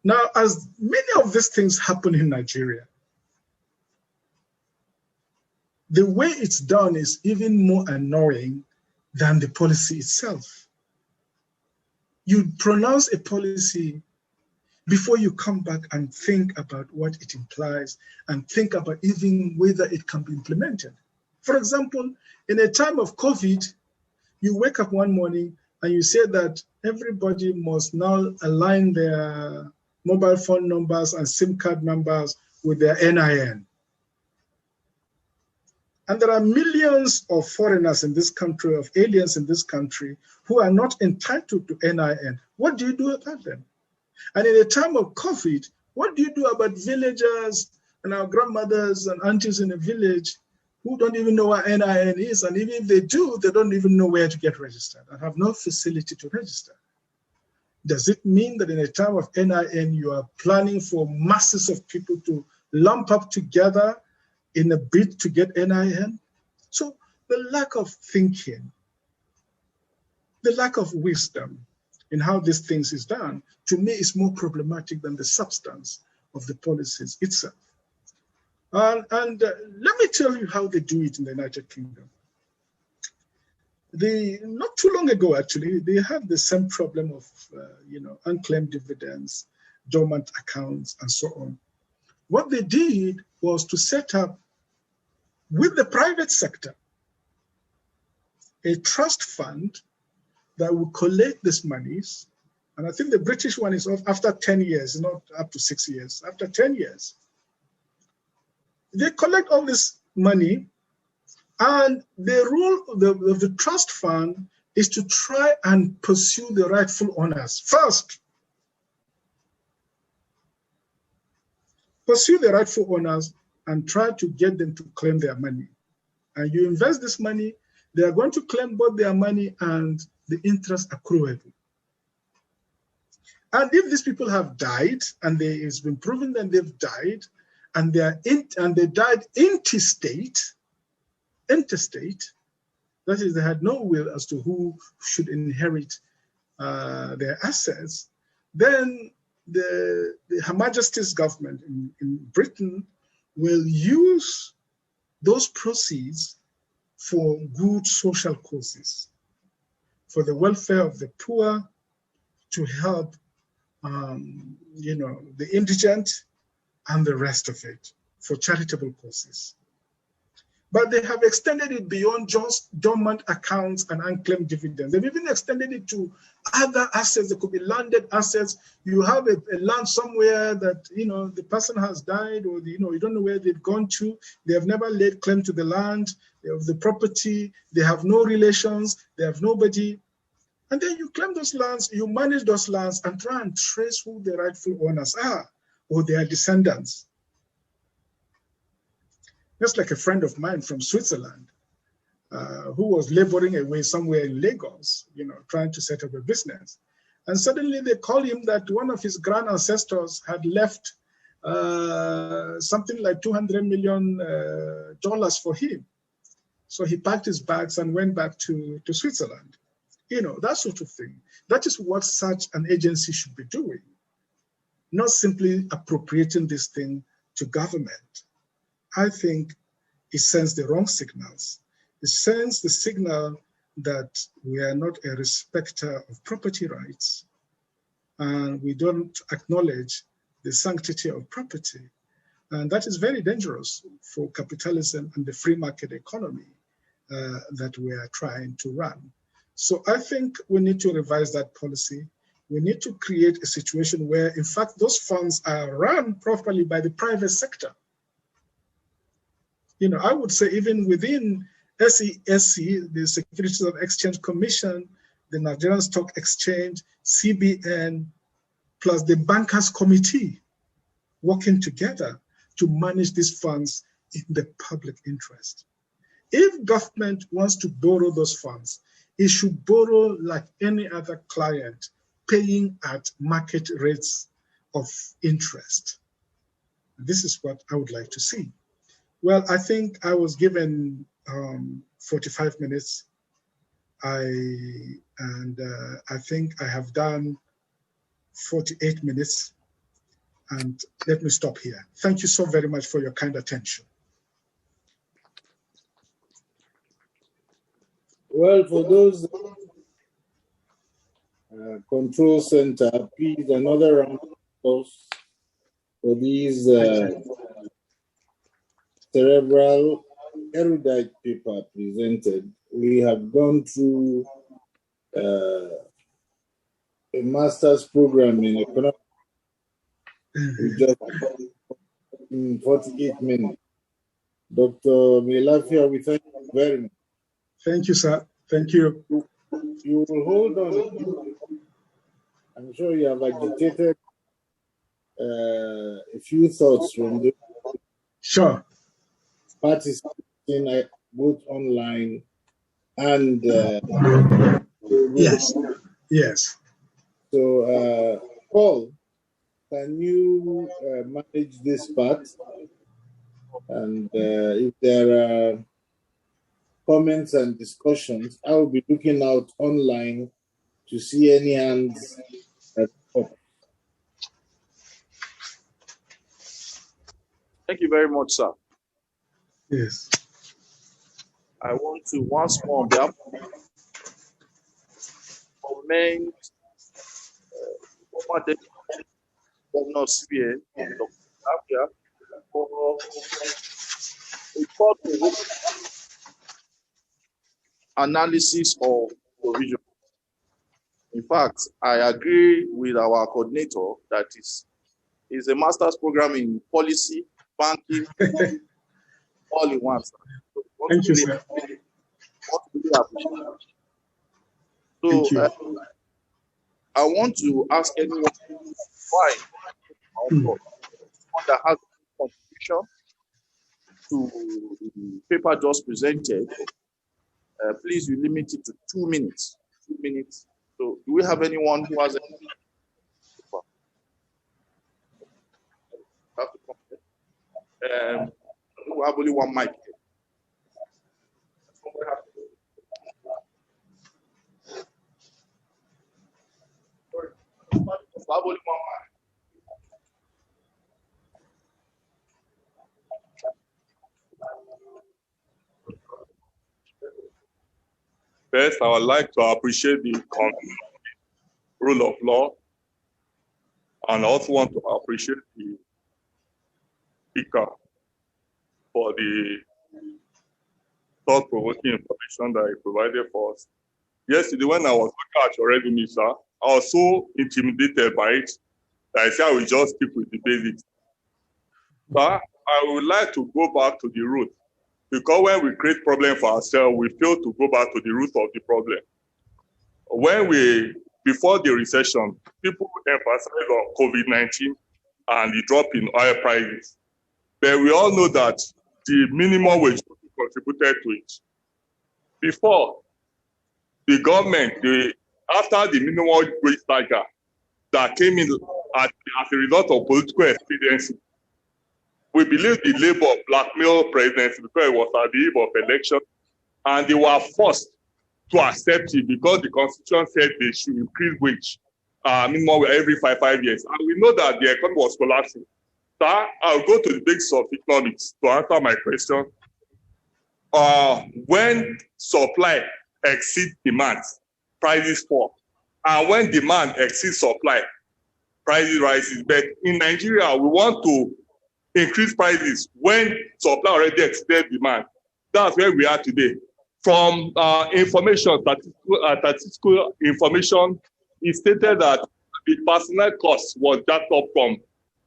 Now, as many of these things happen in Nigeria, the way it's done is even more annoying than the policy itself. You pronounce a policy before you come back and think about what it implies and think about even whether it can be implemented. For example, in a time of COVID, you wake up one morning and you say that everybody must now align their mobile phone numbers and SIM card numbers with their NIN. And there are millions of foreigners in this country, of aliens in this country, who are not entitled to NIN. What do you do about them? And in a time of COVID, what do you do about villagers and our grandmothers and aunties in the village who don't even know what NIN is? And even if they do, they don't even know where to get registered and have no facility to register. Does it mean that in a time of NIN, you are planning for masses of people to lump up together in a bid to get NIN? So the lack of thinking, the lack of wisdom in how these things is done, to me is more problematic than the substance of the policies itself. And let me tell you how they do it in the United Kingdom. Not too long ago, actually, they had the same problem of unclaimed dividends, dormant accounts, and so on. What they did was to set up, with the private sector, a trust fund that will collect these monies. And I think the British one is off after 10 years, not up to 6 years. After 10 years, they collect all this money, and the rule of the trust fund is to try and pursue the rightful owners first. Pursue the rightful owners and try to get them to claim their money. And you invest this money, they are going to claim both their money and the interest accruable. And if these people have died, and it's been proven that they've died, and they died intestate, that is, they had no will as to who should inherit their assets, then Her Majesty's government in Britain will use those proceeds for good social causes, for the welfare of the poor, to help the indigent and the rest of it, for charitable causes. But they have extended it beyond just dormant accounts and unclaimed dividends. They've even extended it to other assets. There could be landed assets. You have a land somewhere that, the person has died, or, you don't know where they've gone to. They have never laid claim to the land, of the property. They have no relations. They have nobody. And then you claim those lands, you manage those lands and try and trace who the rightful owners are or their descendants. Just like a friend of mine from Switzerland, who was laboring away somewhere in Lagos, trying to set up a business. And suddenly they call him that one of his grand ancestors had left something like $200 million for him. So he packed his bags and went back to Switzerland. That sort of thing. That is what such an agency should be doing. not simply appropriating this thing to government. I think it sends the wrong signals. It sends the signal that we are not a respecter of property rights, and we don't acknowledge the sanctity of property. And that is very dangerous for capitalism and the free market economy that we are trying to run. So I think we need to revise that policy. We need to create a situation where, in fact, those funds are run properly by the private sector. You know, I would say even within SESC, the Securities and Exchange Commission, the Nigerian Stock Exchange, CBN, plus the Bankers Committee, working together to manage these funds in the public interest. If government wants to borrow those funds, it should borrow like any other client, paying at market rates of interest. This is what I would like to see. Well, I think I was given 45 minutes. I think I have done 48 minutes. And let me stop here. Thank you so very much for your kind attention. Well, for those control center, please another round of applause for these cerebral erudite paper presented. We have gone through a master's program in economics. We just in 48 minutes. Dr. Melafia, we thank you very much. Thank you, sir. Thank you. You will hold on. I'm sure you have agitated a few thoughts from the Sure. participating both online and yes. Yes. So, Paul, can you manage this part? And if there are comments and discussions, I will be looking out online to see any hands that up. Thank you very much, sir. Yes. I want to once more on behalf commend former Deputy Governor CBN, Dr. Melafia, for a thoughtful analysis of provision. In fact, I agree with our coordinator that is a master's program in policy, banking, all in one. So thank you, sir. So I want to ask anyone why someone that has a contribution to the paper just presented, please you limit it to 2 minutes. 2 minutes. So do we have anyone who has any? We have only one mic. First, I would like to appreciate the rule of law, and I also want to appreciate the speaker for the thought-provoking information that he provided for us. Yesterday, when I was looking at your resume, sir, I was so intimidated by it that I said I will just stick with the basics. But I would like to go back to the root, because when we create problem for ourselves, we fail to go back to the root of the problem. Before the recession, people emphasized on COVID-19 and the drop in oil prices. But we all know that the minimum wage contributed to it. Before, the government, after the minimum wage saga that came in as a result of political expediency, we believe the Labour blackmailed presidency because it was at the eve of election, and they were forced to accept it because the constitution said they should increase wage. minimum every 5 years. And we know that the economy was collapsing. So I'll go to the basics of economics to answer my question. When supply exceeds demand, prices fall. And when demand exceeds supply, prices rises. But in Nigeria, we want to increase prices when supply already exceeded demand. That's where we are today. From statistical information, it stated that the personnel cost was jacked up from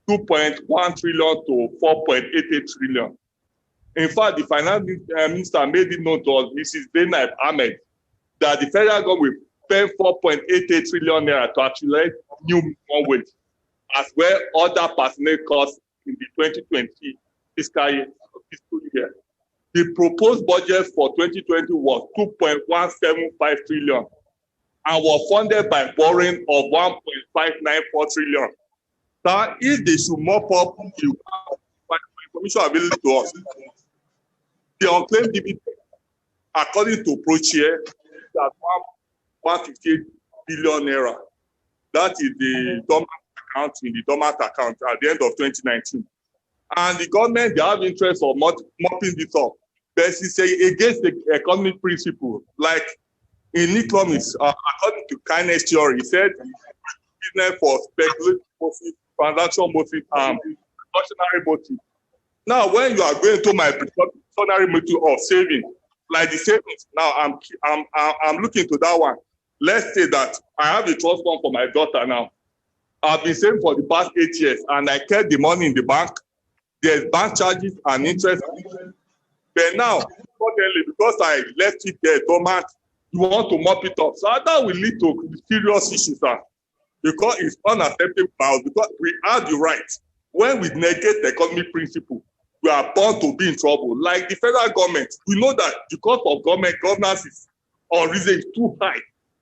2.1 trillion to 4.88 trillion. In fact, the finance minister made it known to us, Mrs. Zainab Ahmed, that the federal government will spend 4.88 trillion naira to actualize new minimum wage, as well other personnel costs in the 2020 fiscal year. The proposed budget for 2020 was 2.175 trillion and was funded by borrowing of 1.594 trillion. So if they should mop up the information available to us, the unclaimed dividend, according to ProChair, is at 158 billion naira. That is the dormant account in the dormant account at the end of 2019. And the government, they have interest of mopping this up. But it's against the economic principle. Like in economics, according to kindness theory, he said business for speculative motive, transaction motive, precautionary motive. Now, when you are going to my precautionary motive of saving, like the savings, now I'm looking to that one. Let's say that I have a trust fund for my daughter now. I've been saving for the past 8 years, and I kept the money in the bank. There's bank charges and interest. But now, suddenly, because I left it there dormant, you want to mop it up. So that will lead to serious issues, sir. Because it's unacceptable because we have the right. When we negate the economic principle, we are bound to be in trouble. Like the federal government, we know that the cost of governance is unreasonable, is too high.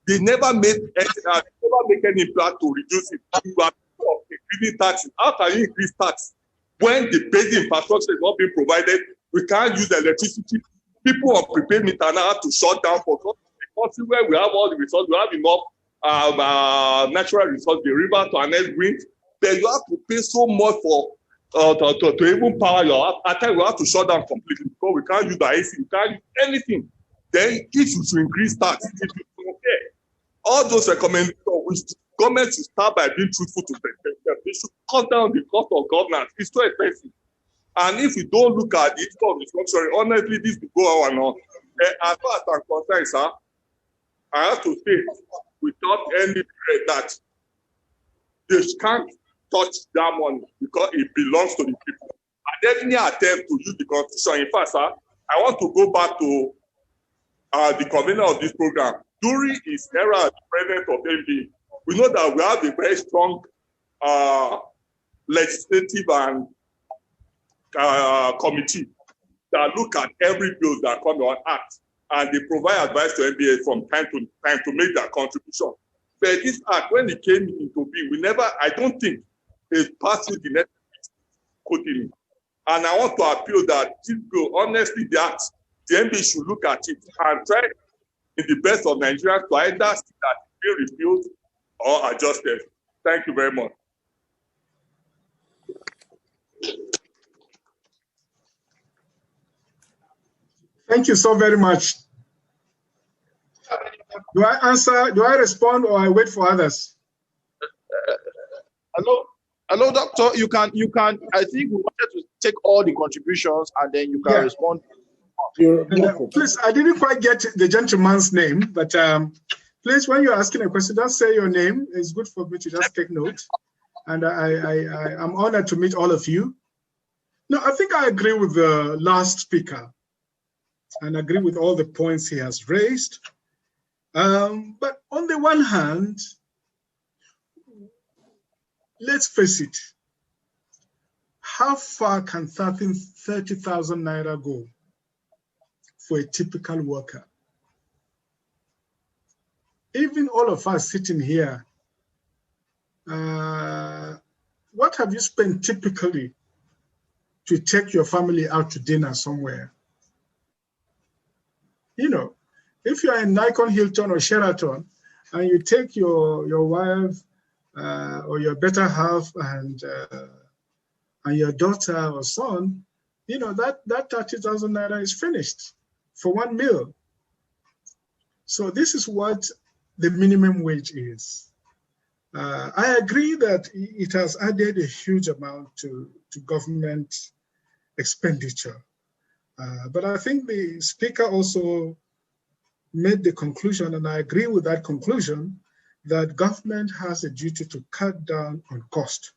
They never made any plan to reduce it. You are increasing taxes. How can you increase tax when the basic infrastructure is not being provided? We can't use electricity. People on prepaid meter now have to shut down for a country where we have all the resources. We have enough natural resources, the river to harness wind. Then you have to pay so much for to even power your house. At times we have to shut down completely because we can't use the AC, we can't use anything. Then if you should increase tax, if you compare all those recommendations, which government should start by being truthful to themselves. They should cut down the cost of governance. It's too expensive. And if we don't look at the issue of restructuring, honestly, this will go on and on. As far as I'm concerned, sir, I have to say, without any regret, that they can't touch that money because it belongs to the people. And any attempt to use the constitution, in fact, sir, I want to go back to the convener of this program. During his era as president of NBA, we know that we have a very strong legislative and committee that look at every bill that comes on act, and they provide advice to NBA from time to time to make their contribution. But this act, when it came into being, I don't think it passed the necessary scrutiny. And I want to appeal that this bill, honestly, the NBA should look at it and try in the best of Nigeria to either see that it be repealed or adjusted. Thank you very much. Thank you so very much. Do I answer, do I respond, or I wait for others? Hello, doctor. You can, I think we wanted to take all the contributions and then you can respond. Please, I didn't quite get the gentleman's name, but please, when you're asking a question, just say your name. It's good for me to just take note. And I'm honored to meet all of you. No, I think I agree with the last speaker and agree with all the points he has raised. But on the one hand, let's face it, how far can 30,000 naira go for a typical worker? Even all of us sitting here, what have you spent typically to take your family out to dinner somewhere? You know, if you're in Nikon, Hilton, or Sheraton, and you take your wife or your better half and your daughter or son, you know, that 30,000 naira is finished for one meal. So this is what the minimum wage is. I agree that it has added a huge amount to government expenditure. But I think the speaker also made the conclusion, and I agree with that conclusion, that government has a duty to cut down on cost.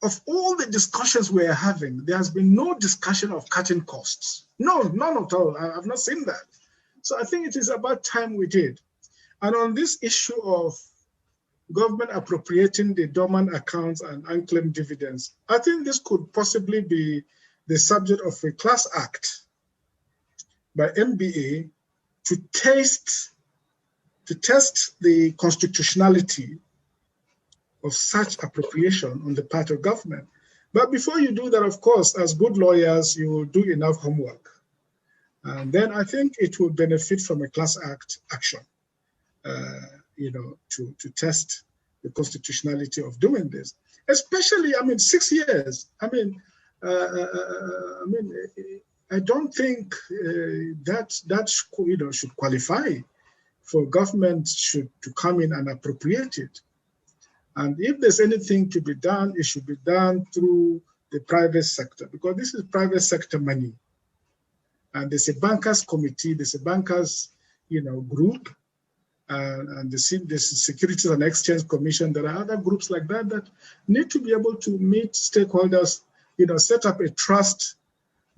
Of all the discussions we are having, there has been no discussion of cutting costs. No, none at all. I've not seen that. So I think it is about time we did. And on this issue of government appropriating the dormant accounts and unclaimed dividends, I think this could possibly be the subject of a class act by MBA to test the constitutionality of such appropriation on the part of government. But before you do that, of course, as good lawyers, you will do enough homework. And then I think it will benefit from a class act action, you know, to test the constitutionality of doing this. Especially, I mean, 6 years. I don't think that you know, should qualify for government to come in and appropriate it. And if there's anything to be done, it should be done through the private sector, because this is private sector money. And there's a bankers committee, there's a bankers, you know, group, and there's the Securities and Exchange Commission. There are other groups like that that need to be able to meet stakeholders, you know, set up a trust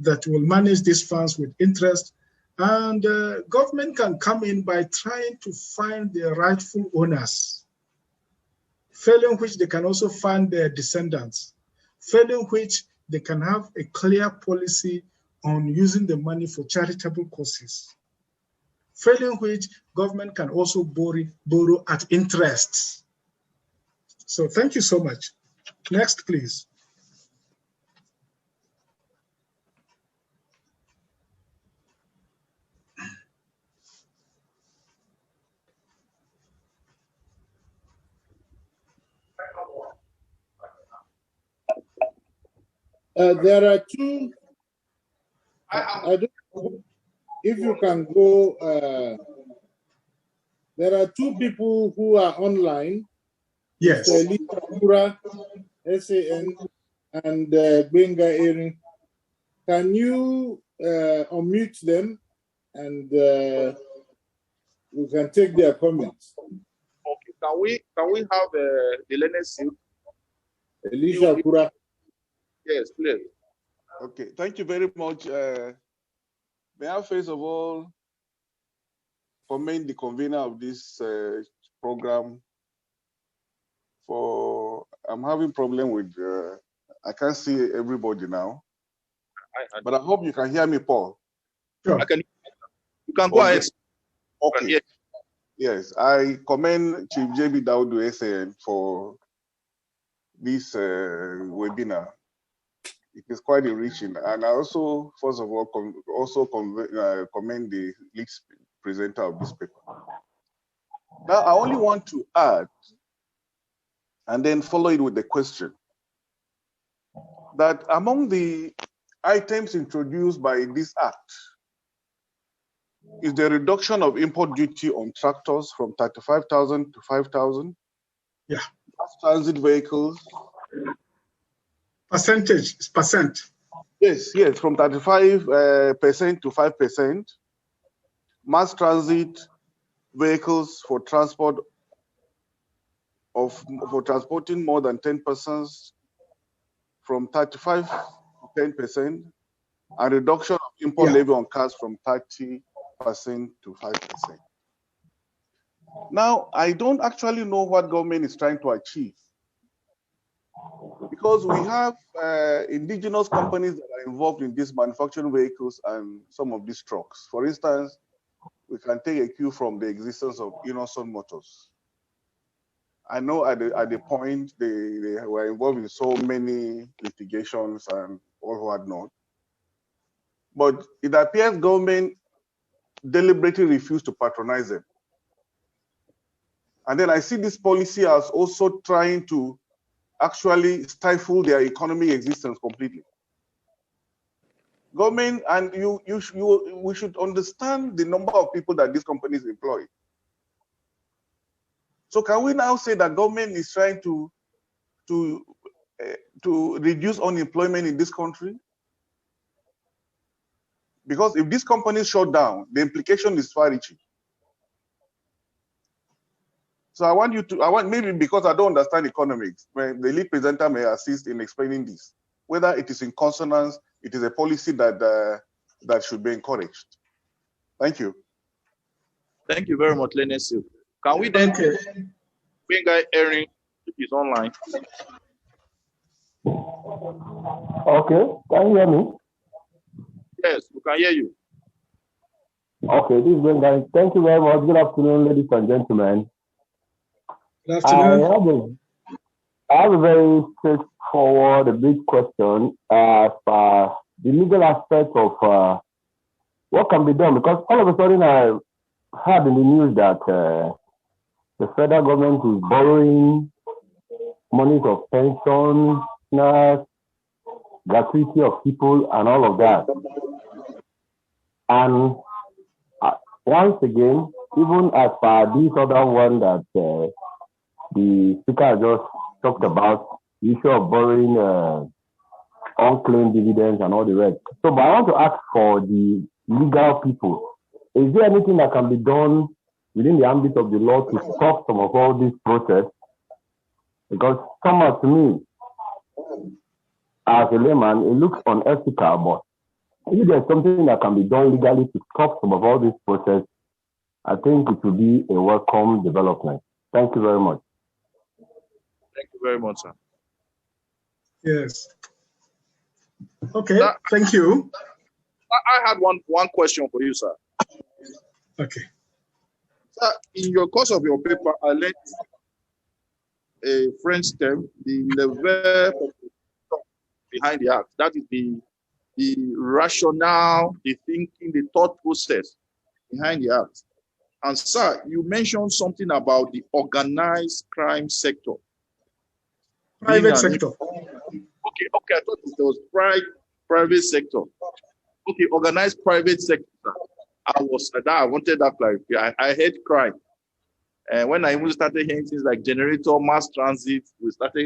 that will manage these funds with interest. And government can come in by trying to find the rightful owners, failing which they can also find their descendants, failing which they can have a clear policy on using the money for charitable causes, failing which government can also borrow at interest. So thank you so much. Next, please. There are two, I don't know if you can go, there are two people who are online. Yes. Mr. Elisa Kura, SAN, and Benga Erin. Can you unmute them and we can take their comments? Okay, can we have the learners? Elisa Kura. Yes, please. Okay, thank you very much. May I first of all commend the convener of this program for, I'm having problem with, I can't see everybody now, but I hope you can hear me, Paul. Sure. You can go ahead. Okay. Yes, I commend Chief JB Daudu SAN for this webinar. It is quite enriching, and I also, first of all, commend the lead presenter of this paper. Now, I only want to add, and then follow it with the question, that among the items introduced by this act is the reduction of import duty on tractors from 35,000 to 5,000. Yeah. Mass transit vehicles. Percent. Yes, from 35% to 5%. Mass transit vehicles for transporting more than 10 persons from 35 to 10%, and reduction of import levy on cars from 30% to 5%. Now, I don't actually know what government is trying to achieve, because we have indigenous companies that are involved in these manufacturing vehicles and some of these trucks. For instance, we can take a cue from the existence of Innocent Motors. I know at the point they were involved in so many litigations and all whatnot, but it appears government deliberately refused to patronize them. And then I see this policy as also trying to actually stifle their economic existence completely. Government, and we should understand the number of people that these companies employ. So can we now say that government is trying to reduce unemployment in this country? Because if these companies shut down, the implication is far-reaching. So I want maybe because I don't understand economics, the lead presenter may assist in explaining this, whether it is in consonance, it is a policy that that should be encouraged. Thank you. Thank you very much, Lenesil. Can we then bring guy Erin, if he's online? Okay, can you hear me? Yes, we can hear you. Okay, this is Benga. Thank you very much. Good afternoon, ladies and gentlemen. Good afternoon. I have a very straightforward, a big question as the legal aspect of what can be done, because all of a sudden I heard in the news that the federal government is borrowing monies of pensions, gratuity of people, and all of that. And once again, even as per this other one that the speaker just talked about, the issue of borrowing unclaimed dividends and all the rest. So, but I want to ask for the legal people, is there anything that can be done within the ambit of the law to stop some of all this process? Because somehow to me, as a layman, it looks unethical, but if there's something that can be done legally to stop some of all this process, I think it will be a welcome development. Thank you very much. Thank you very much, sir. Yes. Okay, thank you. I had one question for you, sir. Okay. Sir, in your course of your paper, I learned a French term, the lever behind the act. That is the rationale, the thinking, the thought process behind the act. And sir, you mentioned something about the organized crime sector. Private sector. Okay, I thought it was private sector. Okay, organized private sector. I wanted that clarification. I heard crime. And when I even started hearing things like generator, mass transit,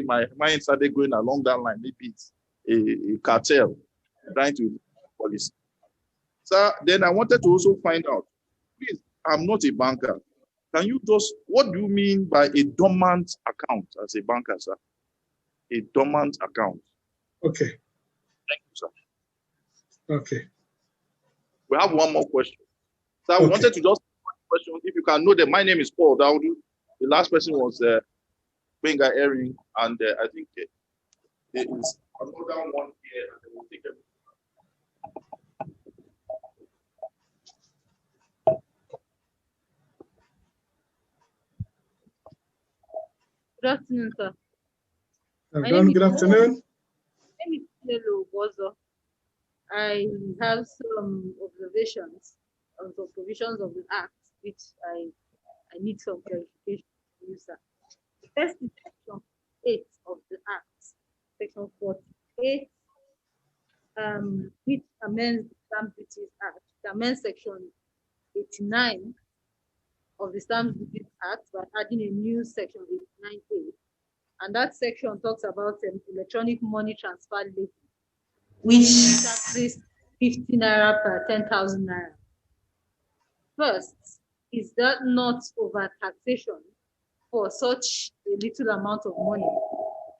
my mind started going along that line. Maybe it's a cartel trying to policy. So then I wanted to also find out, please, I'm not a banker. Can you what do you mean by a dormant account as a banker, sir? A dormant account. Okay. Thank you, sir. Okay. We have one more question. So I wanted to just question, if you can know that my name is Paul Daudu. The last person was Benga Erin, and I think it is another one here. And we'll take Good afternoon, sir. Good afternoon. My name is Lelo Bozo. I have some observations on some provisions of the Act, which I need some clarification from you, sir. First is Section 8 of the Act, Section 48, which amends the Stamp Duty Act. It amends Section 89 of the Stamp Duty Act by adding a new Section 89A. And that section talks about electronic money transfer levy, which taxes 50 naira per 10,000 naira. First, is that not over taxation for such a little amount of money?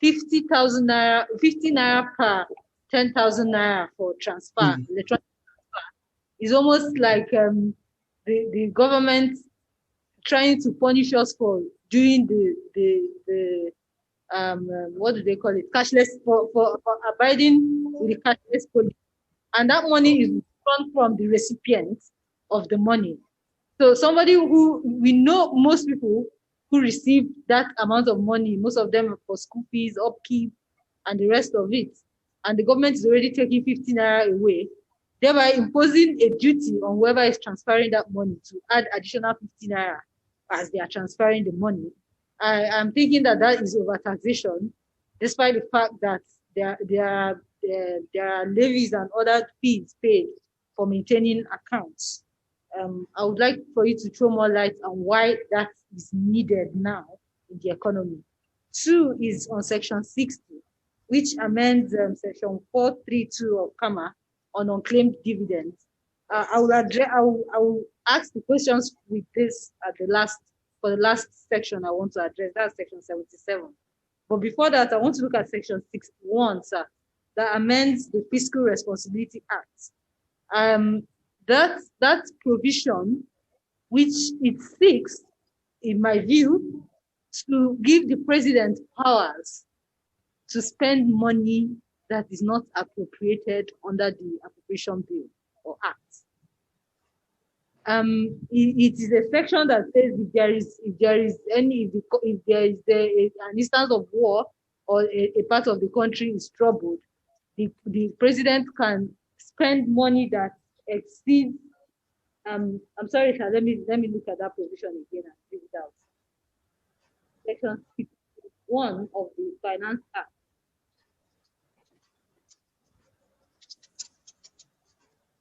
50 naira per 10,000 naira for transfer, electronic transfer, is almost like the government trying to punish us for doing the what do they call it? Cashless, for abiding with the cashless policy. And that money is drawn from the recipient of the money. So somebody who, we know most people who receive that amount of money, most of them for school fees, upkeep, and the rest of it. And the government is already taking 50 naira away, thereby imposing a duty on whoever is transferring that money to add additional 50 naira as they are transferring the money. I'm thinking that that is overtaxation, despite the fact that there are levies and other fees paid for maintaining accounts. I would like for you to throw more light on why that is needed now in the economy. 2 is on section 60, which amends section 432 of KAMA on unclaimed dividends. I will ask the questions with this at the last, for the last section I want to address. That's section 77. But before that, I want to look at section 61, sir, that amends the Fiscal Responsibility Act. That provision, which it seeks, in my view, to give the president powers to spend money that is not appropriated under the appropriation bill or act. It is a section that says if there is an instance of war or a part of the country is troubled, the president can spend money that exceeds. I'm sorry, sir. Let me look at that provision again and read it out. Section 61 of the Finance Act.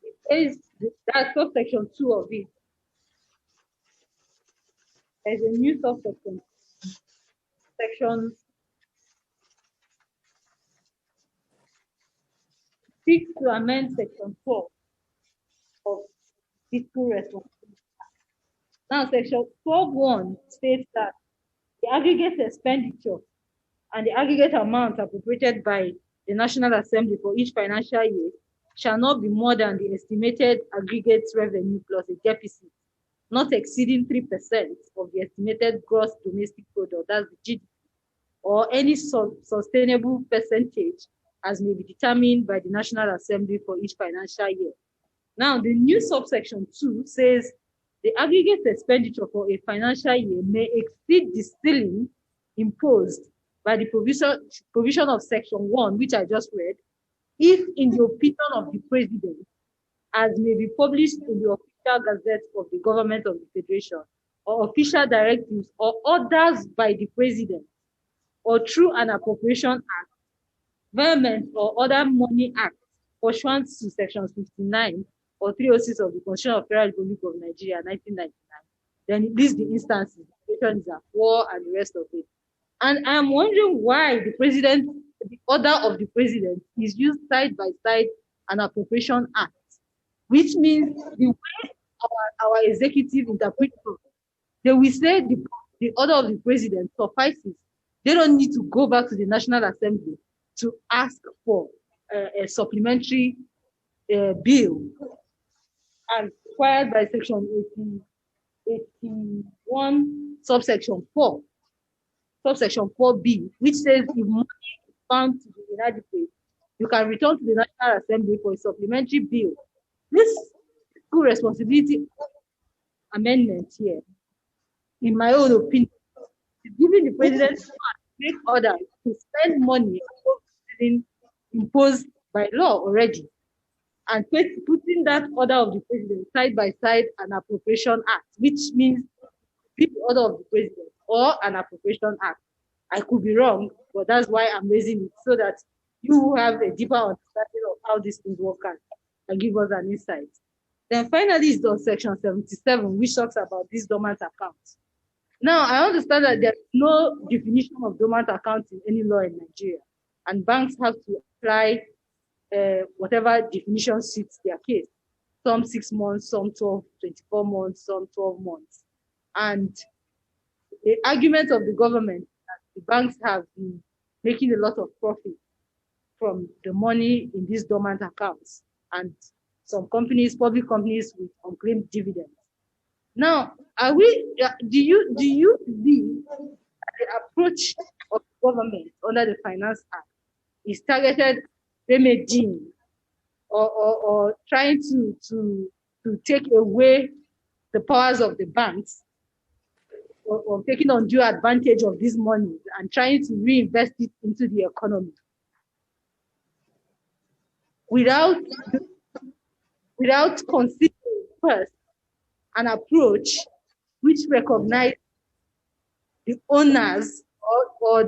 It says that's subsection 2 of it. There's a new subsection, section 6 to amend section 4 of Fiscal Responsibility Act. Now, section 12.1 states that the aggregate expenditure and the aggregate amount appropriated by the National Assembly for each financial year shall not be more than the estimated aggregate revenue plus a deficit not exceeding 3% of the estimated gross domestic product, that's the GDP, or any sustainable percentage as may be determined by the National Assembly for each financial year. Now, the new subsection 2 says the aggregate expenditure for a financial year may exceed the ceiling imposed by the provision of section 1, which I just read, if in the opinion of the president, as may be published in the official gazette of the government of the federation, or official directives or orders by the president, or through an appropriation act, government or other money act pursuant to sections 59 or 306 of the Constitution of the Federal Republic of Nigeria, 1999, then it lists the instances, the is at war and the rest of it. And I'm wondering why the order of the president is used side by side an appropriation act, which means the way our executive interprets it, they will say the order of the president suffices. They don't need to go back to the National Assembly to ask for a supplementary bill as required by section 81, subsection 4, subsection 4B, which says if money is found to be inadequate, you can return to the National Assembly for a supplementary bill. This Fiscal Responsibility amendment here, in my own opinion, is giving the president to make orders to spend money imposed by law already, and putting that order of the president side by side an appropriation act, which means the order of the president or an appropriation act. I could be wrong, but that's why I'm raising it, so that you have a deeper understanding of how these things work and give us an insight. Then finally is on section 77, which talks about these dormant accounts. Now, I understand that there is no definition of dormant accounts in any law in Nigeria, and banks have to apply whatever definition suits their case. Some 6 months, some 12, 24 months, some 12 months. And the argument of the government that the banks have been making a lot of profit from the money in these dormant accounts, and some companies, public companies with unclaimed dividends. Now, do you believe that the approach of the government under the Finance Act is targeted remedying or trying to take away the powers of the banks, or taking undue advantage of this money and trying to reinvest it into the economy without considering first an approach which recognize the owners or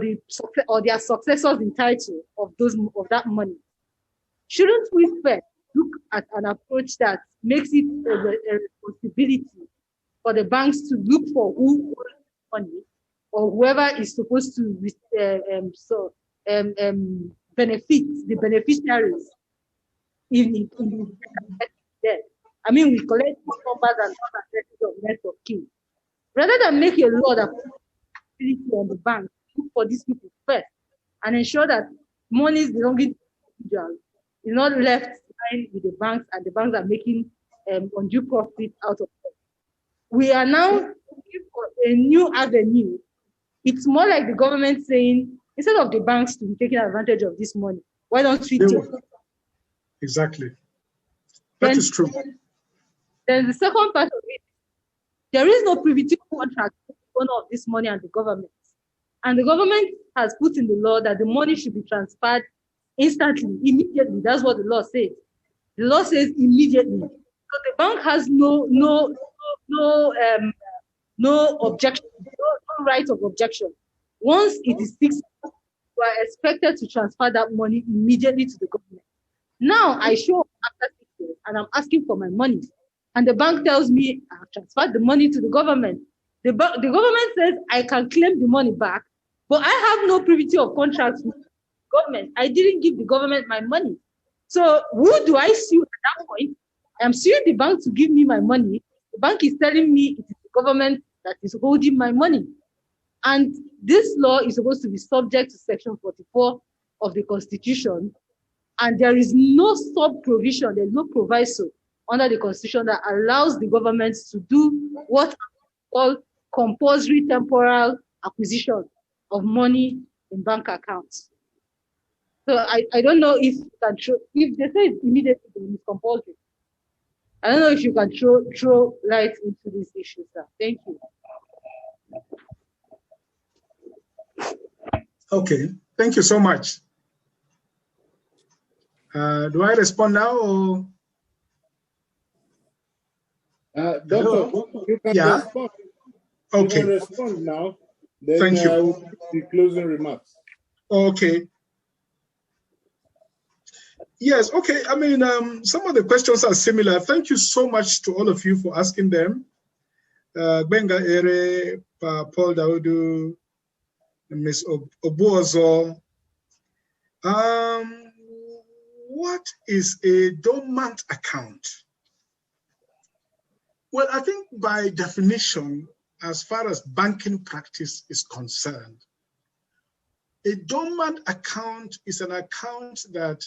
their successors in title of that money. Shouldn't we first look at an approach that makes it a responsibility for the banks to look for who owns money or whoever is supposed to benefit the beneficiaries in debt? I mean, we collect these numbers and addresses of net of kin. Rather than make a law that puts responsibility on the bank, look for these people first and ensure that monies belonging to individuals is not left behind with the banks, and the banks are making undue profit out of it. We are now looking for a new avenue. It's more like the government saying, instead of the banks to be taking advantage of this money, why don't we take it? Exactly. That is true. Then the second part of it, there is no privity contract between the owner of this money and the government. And the government has put in the law that the money should be transferred instantly, immediately. That's what the law says. The law says immediately. So the bank has no objection, no right of objection. Once it is 6 months, you are expected to transfer that money immediately to the government. Now I show up after 6 years and I'm asking for my money. And the bank tells me I've transferred the money to the government. The government says I can claim the money back, but I have no privity of contracts with the government. I didn't give the government my money. So who do I sue at that point? I'm suing the bank to give me my money. The bank is telling me it is the government that is holding my money. And this law is supposed to be subject to Section 44 of the Constitution. And there is no sub-provision, there's no proviso under the Constitution that allows the government to do what are called compulsory temporal acquisition of money in bank accounts. So I don't know if you can show, if they say it's immediately, it's compulsory. I don't know if you can throw light into this issue, sir. Thank you. Okay, thank you so much. Do I respond now or? Doctor, you can respond. Okay. You can respond now. Then thank you. I will give the closing remarks. Okay. Yes, okay. I mean, some of the questions are similar. Thank you so much to all of you for asking them. Benga Ere, Paul Daudu, Ms. Obuozo. What is a dormant account? Well, I think by definition, as far as banking practice is concerned, a dormant account is an account that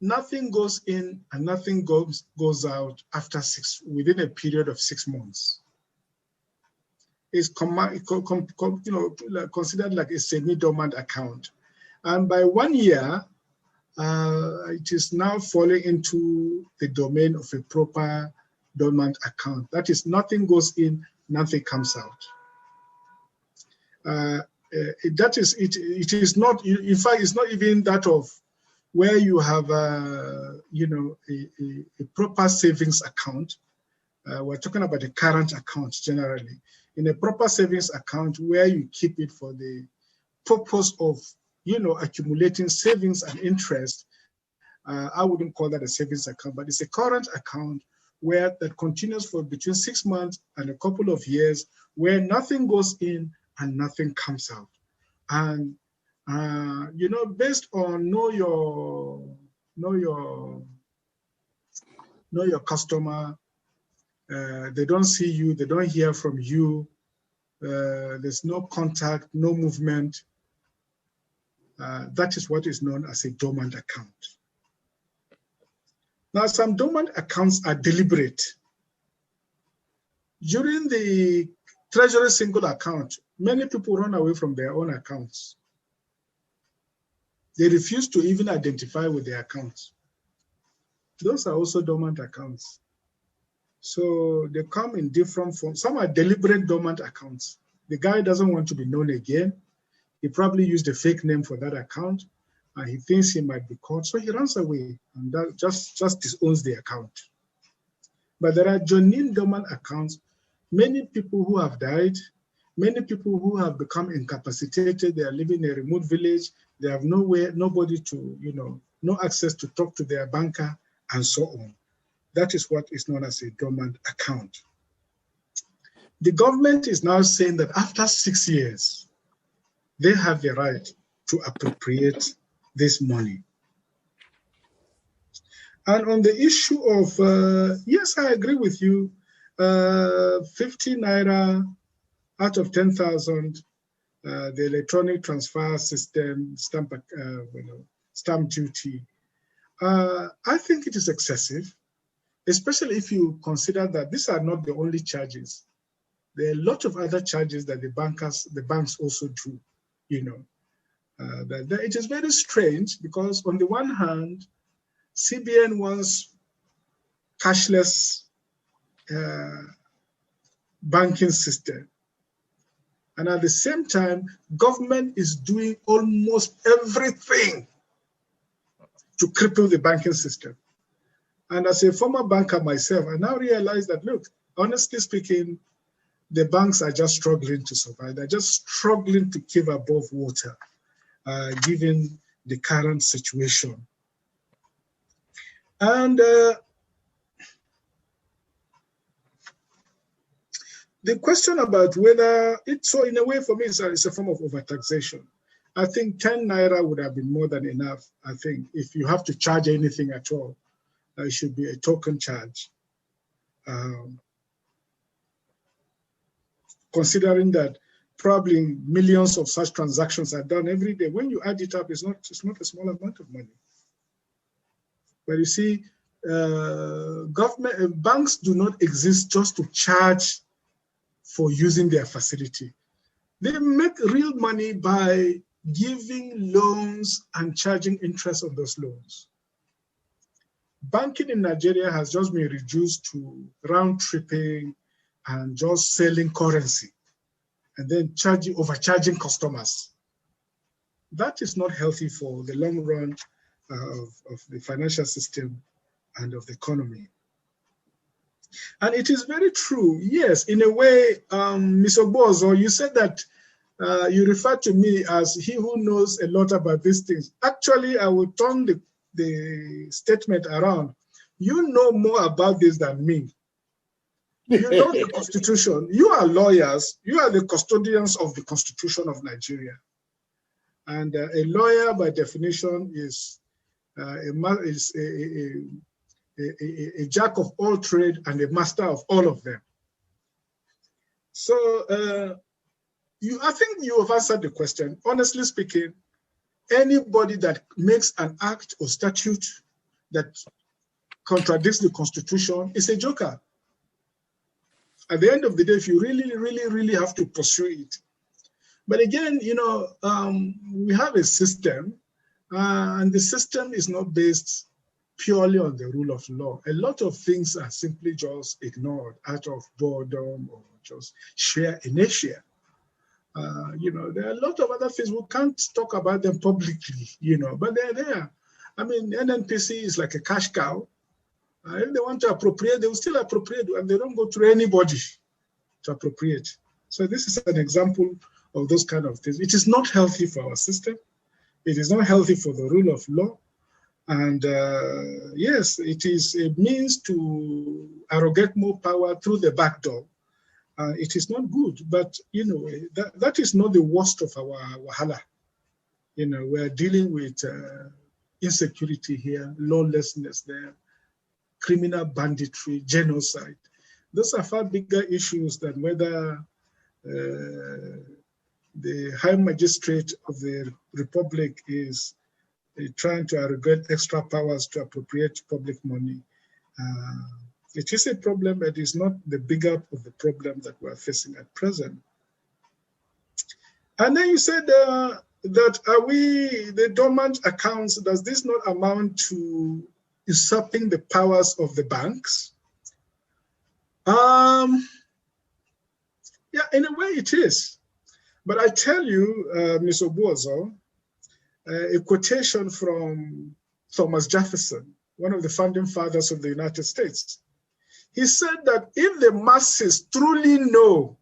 nothing goes in and nothing goes out within a period of 6 months. It's considered like a semi-dormant account. And by 1 year, it is now falling into the domain of a proper dormant account. That is, nothing goes in, nothing comes out. It is not, in fact, it's not even that of where you have a proper savings account. We're talking about a current account generally. In a proper savings account where you keep it for the purpose of accumulating savings and interest, I wouldn't call that a savings account, but it's a current account where that continues for between 6 months and a couple of years, where nothing goes in and nothing comes out. And based on know your customer, they don't see you, they don't hear from you, there's no contact, no movement. That is what is known as a dormant account. Now, some dormant accounts are deliberate. During the Treasury single account, many people run away from their own accounts. They refuse to even identify with their accounts. Those are also dormant accounts. So they come in different forms. Some are deliberate dormant accounts. The guy doesn't want to be known again. He probably used a fake name for that account, and he thinks he might be caught, so he runs away and that just disowns the account. But there are genuine dormant accounts many people who have died, many people who have become incapacitated. They are living in a remote village. They have nobody to, no access to talk to their banker and so on. That is what is known as a dormant account. The government is now saying that after 6 years, they have the right to appropriate this money. And on the issue of, yes, I agree with you, 50 naira out of 10,000, the electronic transfer system, stamp duty, I think it is excessive, especially if you consider that these are not the only charges. There are a lot of other charges that the banks also do, that it is very strange because on the one hand, CBN wants cashless banking system. And at the same time, government is doing almost everything to cripple the banking system. And as a former banker myself, I now realize that, look, honestly speaking, the banks are just struggling to survive. They're just struggling to keep above water, given the current situation. And the question about whether so in a way for me, it's a form of overtaxation. I think 10 naira would have been more than enough. I think if you have to charge anything at all, it should be a token charge. Considering that probably millions of such transactions are done every day, when you add it up, it's not a small amount of money. But you see, banks do not exist just to charge for using their facility. They make real money by giving loans and charging interest on those loans. Banking in Nigeria has just been reduced to round tripping and just selling currency and then overcharging customers. That is not healthy for the long run of the financial system and of the economy. And it is very true, yes, in a way, Ms. Ogbozo, you said that you refer to me as he who knows a lot about these things. Actually, I will turn the statement around. You know more about this than me. You know the Constitution. You are lawyers. You are the custodians of the Constitution of Nigeria. And a lawyer, by definition, is a jack of all trade and a master of all of them. So I think you have answered the question. Honestly speaking, anybody that makes an act or statute that contradicts the Constitution is a joker. At the end of the day, if you really, really, really have to pursue it. But again, we have a system, and the system is not based purely on the rule of law. A lot of things are simply just ignored out of boredom or just sheer inertia. There are a lot of other things. We can't talk about them publicly, but they're there. I mean, NNPC is like a cash cow. If they want to appropriate, they will still appropriate, and they don't go through anybody to appropriate. So this is an example of those kind of things. It is not healthy for our system. It is not healthy for the rule of law. And yes, it is a means to arrogate more power through the back door. It is not good, but that is not the worst of our wahala. We're dealing with insecurity here, lawlessness there, criminal banditry, genocide. Those are far bigger issues than whether the High Magistrate of the Republic is trying to arrogate extra powers to appropriate public money. It is a problem, but it is not the bigger of the problem that we're facing at present. And then you said that the dormant accounts, does this not amount to usurping the powers of the banks? Yeah, in a way it is. But I tell you, Ms. Ogbozo, a quotation from Thomas Jefferson, one of the founding fathers of the United States. He said that if the masses truly know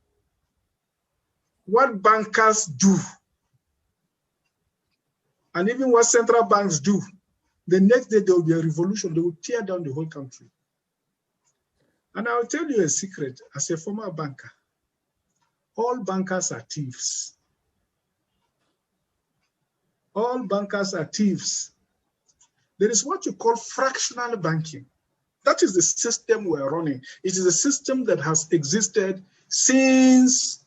what bankers do, and even what central banks do, the next day there will be a revolution. They will tear down the whole country. And I'll tell you a secret, as a former banker, all bankers are thieves. All bankers are thieves. There is what you call fractional banking. That is the system we're running. It is a system that has existed since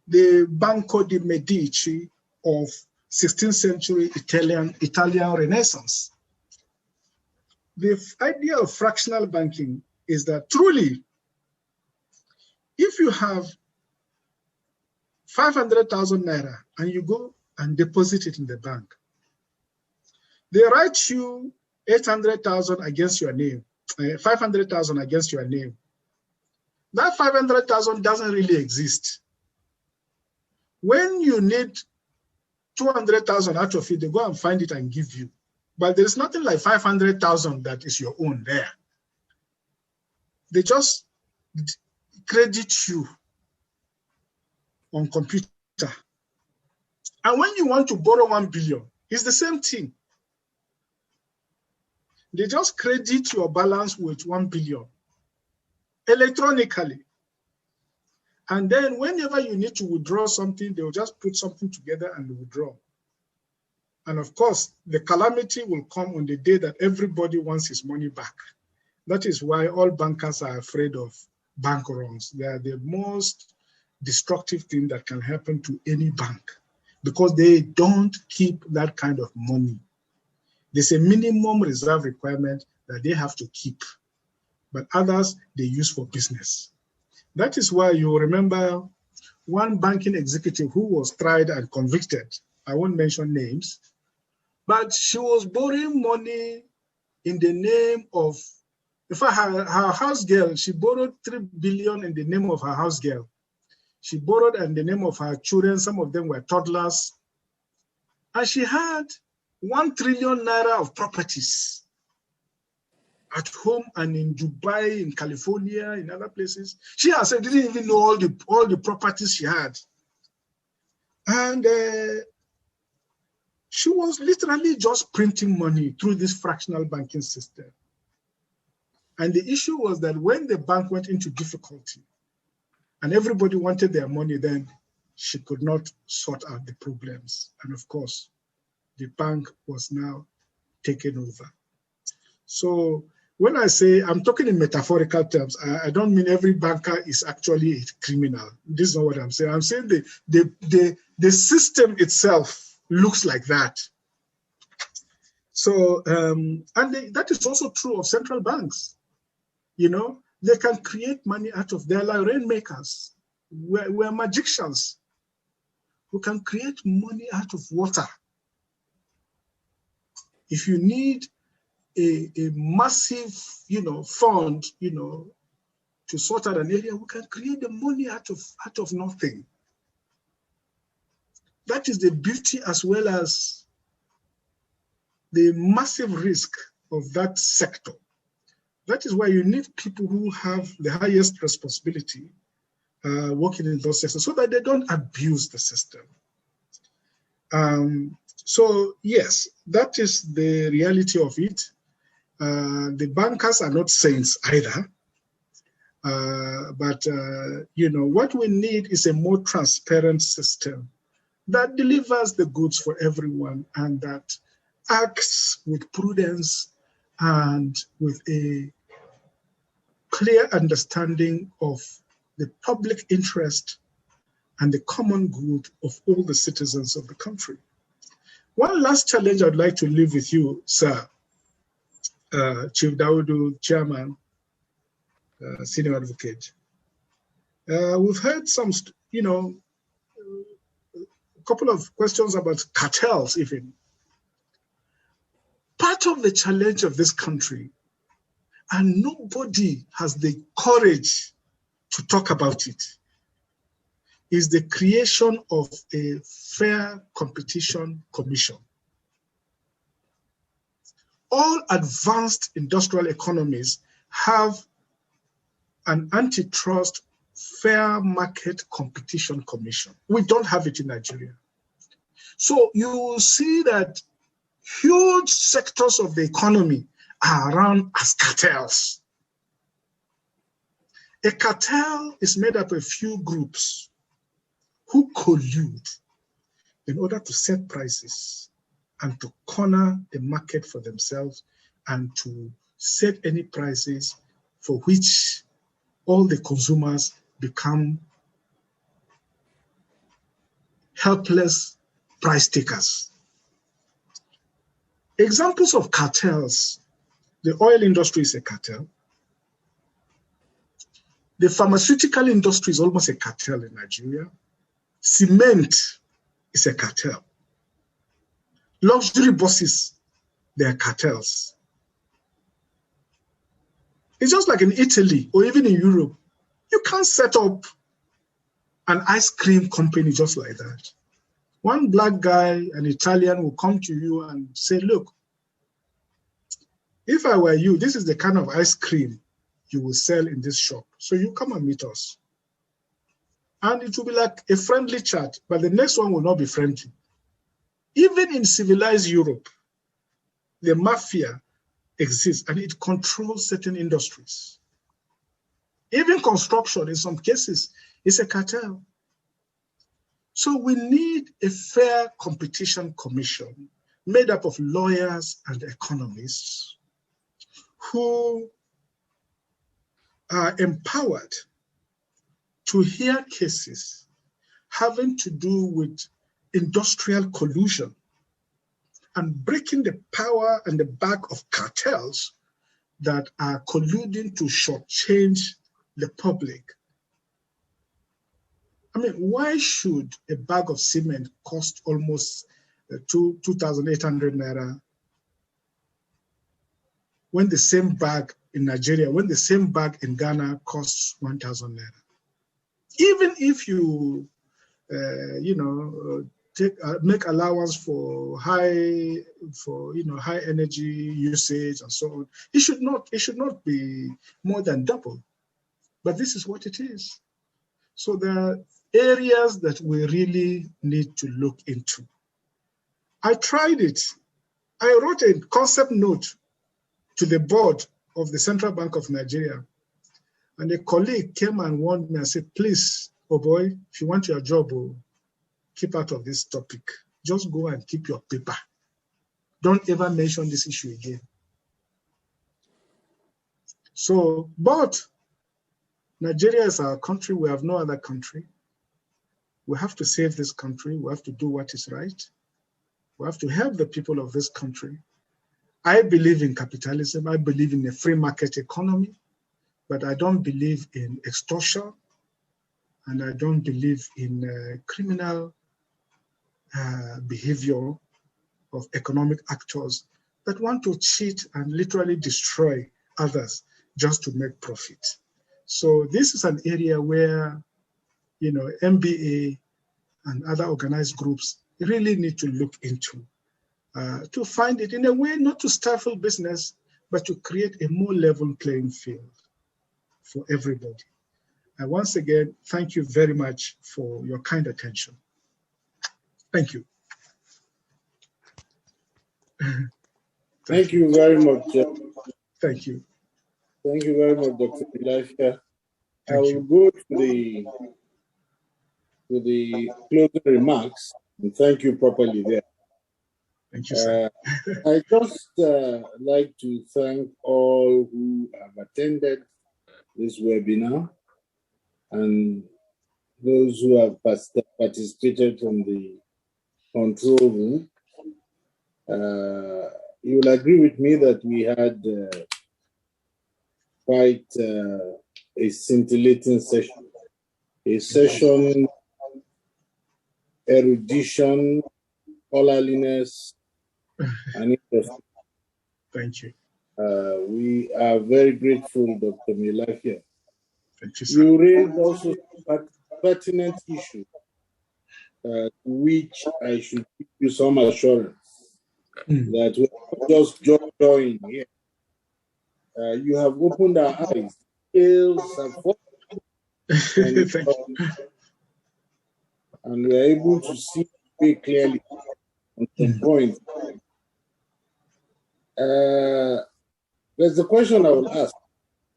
the Banco di Medici of 16th century Italian Renaissance. The idea of fractional banking is that truly, if you have 500,000 naira and you go and deposit it in the bank, they write you 800,000 against your name, 500,000 against your name. That 500,000 doesn't really exist. When you need 200,000 out of it, they go and find it and give you. But there is nothing like 500,000 that is your own there. They just credit you on computer. And when you want to borrow 1 billion, it's the same thing. They just credit your balance with 1 billion electronically. And then whenever you need to withdraw something, they'll just put something together and withdraw. And of course, the calamity will come on the day that everybody wants his money back. That is why all bankers are afraid of bank runs. They are the most destructive thing that can happen to any bank because they don't keep that kind of money. There's a minimum reserve requirement that they have to keep, but others they use for business. That is why you remember one banking executive who was tried and convicted. I won't mention names, but she was borrowing money in the name of, in fact, her house girl, she borrowed 3 billion in the name of her house girl. She borrowed in the name of her children. Some of them were toddlers. And she had 1 trillion naira of properties at home and in Dubai, in California, in other places. She herself didn't even know all the properties she had. And she was literally just printing money through this fractional banking system. And the issue was that when the bank went into difficulty and everybody wanted their money, then she could not sort out the problems. And of course, the bank was now taken over. So when I say, I'm talking in metaphorical terms, I don't mean every banker is actually a criminal. This is not what I'm saying. I'm saying the system itself looks like that. So, that is also true of central banks. You know, they can create money out of, they're like rainmakers. We're magicians who can create money out of water. If you need a massive, fund, to sort out an area, we can create the money out of nothing. That is the beauty as well as the massive risk of that sector. That is why you need people who have the highest responsibility working in those sectors so that they don't abuse the system. So yes, that is the reality of it. The bankers are not saints either. But what we need is a more transparent system that delivers the goods for everyone and that acts with prudence and with a clear understanding of the public interest and the common good of all the citizens of the country. One last challenge I'd like to leave with you, sir, Chief Daudu, Chairman, Senior Advocate. We've heard some, a couple of questions about cartels even. Part of the challenge of this country, and nobody has the courage to talk about it, is the creation of a fair competition commission. All advanced industrial economies have an antitrust fair market competition commission. We don't have it in Nigeria. So you will see that huge sectors of the economy are run as cartels. A cartel is made up of a few groups who collude in order to set prices and to corner the market for themselves and to set any prices for which all the consumers become helpless price takers. Examples of cartels: the oil industry is a cartel. The pharmaceutical industry is almost a cartel in Nigeria. Cement is a cartel. Luxury buses, they are cartels. It's just like in Italy or even in Europe. You can't set up an ice cream company just like that. One black guy, an Italian, will come to you and say, look, if I were you, this is the kind of ice cream you will sell in this shop. So you come and meet us. And it will be like a friendly chat, but the next one will not be friendly. Even in civilized Europe, the mafia exists and it controls certain industries. Even construction, in some cases, is a cartel. So we need a fair competition commission made up of lawyers and economists who are empowered to hear cases having to do with industrial collusion and breaking the power and the back of cartels that are colluding to shortchange the public. I mean, why should a bag of cement cost almost 2,800 naira when the same bag in Nigeria, when the same bag in Ghana costs 1,000 naira? Even if you, make allowance for high energy usage and so on, it should not be more than double. But this is what it is. So there are areas that we really need to look into. I tried it. I wrote a concept note to the board of the Central Bank of Nigeria. And a colleague came and warned me and said, please, oh boy, if you want your job, keep out of this topic. Just go and keep your paper. Don't ever mention this issue again. So, but Nigeria is our country. We have no other country. We have to save this country. We have to do what is right. We have to help the people of this country. I believe in capitalism. I believe in a free market economy, but I don't believe in extortion, and I don't believe in criminal behavior of economic actors that want to cheat and literally destroy others just to make profit. So this is an area where, MBA and other organized groups really need to look into to find it in a way not to stifle business, but to create a more level playing field for everybody. And once again, thank you very much for your kind attention. Thank you. Thank you very much. Thank you. Thank you very much, Dr. Elisha. I will go to the closing remarks, and thank you properly there. Thank you, sir. I just like to thank all who have attended this webinar and those who have participated from the control room. You will agree with me that we had quite a scintillating session, a session, erudition, scholarliness, and interest. Thank you. We are very grateful, Dr. Milafia. Thank you, sir. You raised also pertinent issues, which I should give you some assurance that we're not just joining here. You have opened our eyes scales have fallen, and, Thank you. and we are able to see very clearly on some points. There's a question I will ask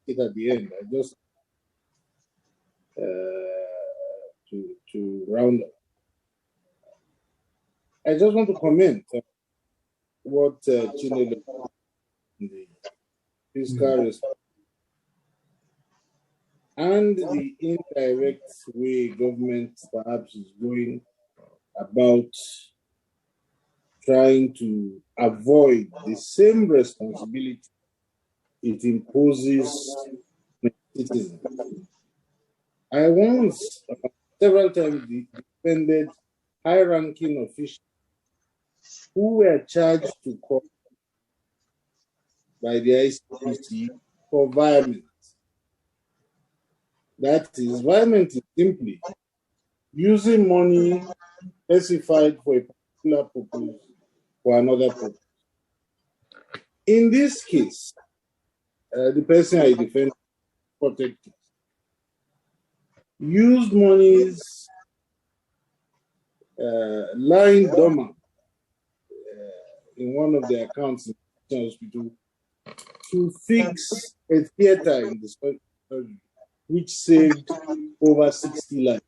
it at the end. I just to round up. I just want to comment on what Chinelo, the fiscal response, and the indirect way government perhaps is going about trying to avoid the same responsibility it imposes on citizens. I once, several times, defended high-ranking officials who were charged to court by the ICPC for violence. That is, violence is simply using money specified for a particular purpose for another purpose. In this case, the person I defended, protected, used monies lying dormant in one of the accounts in the hospital to fix a theater in the surgery, which saved over 60 lives.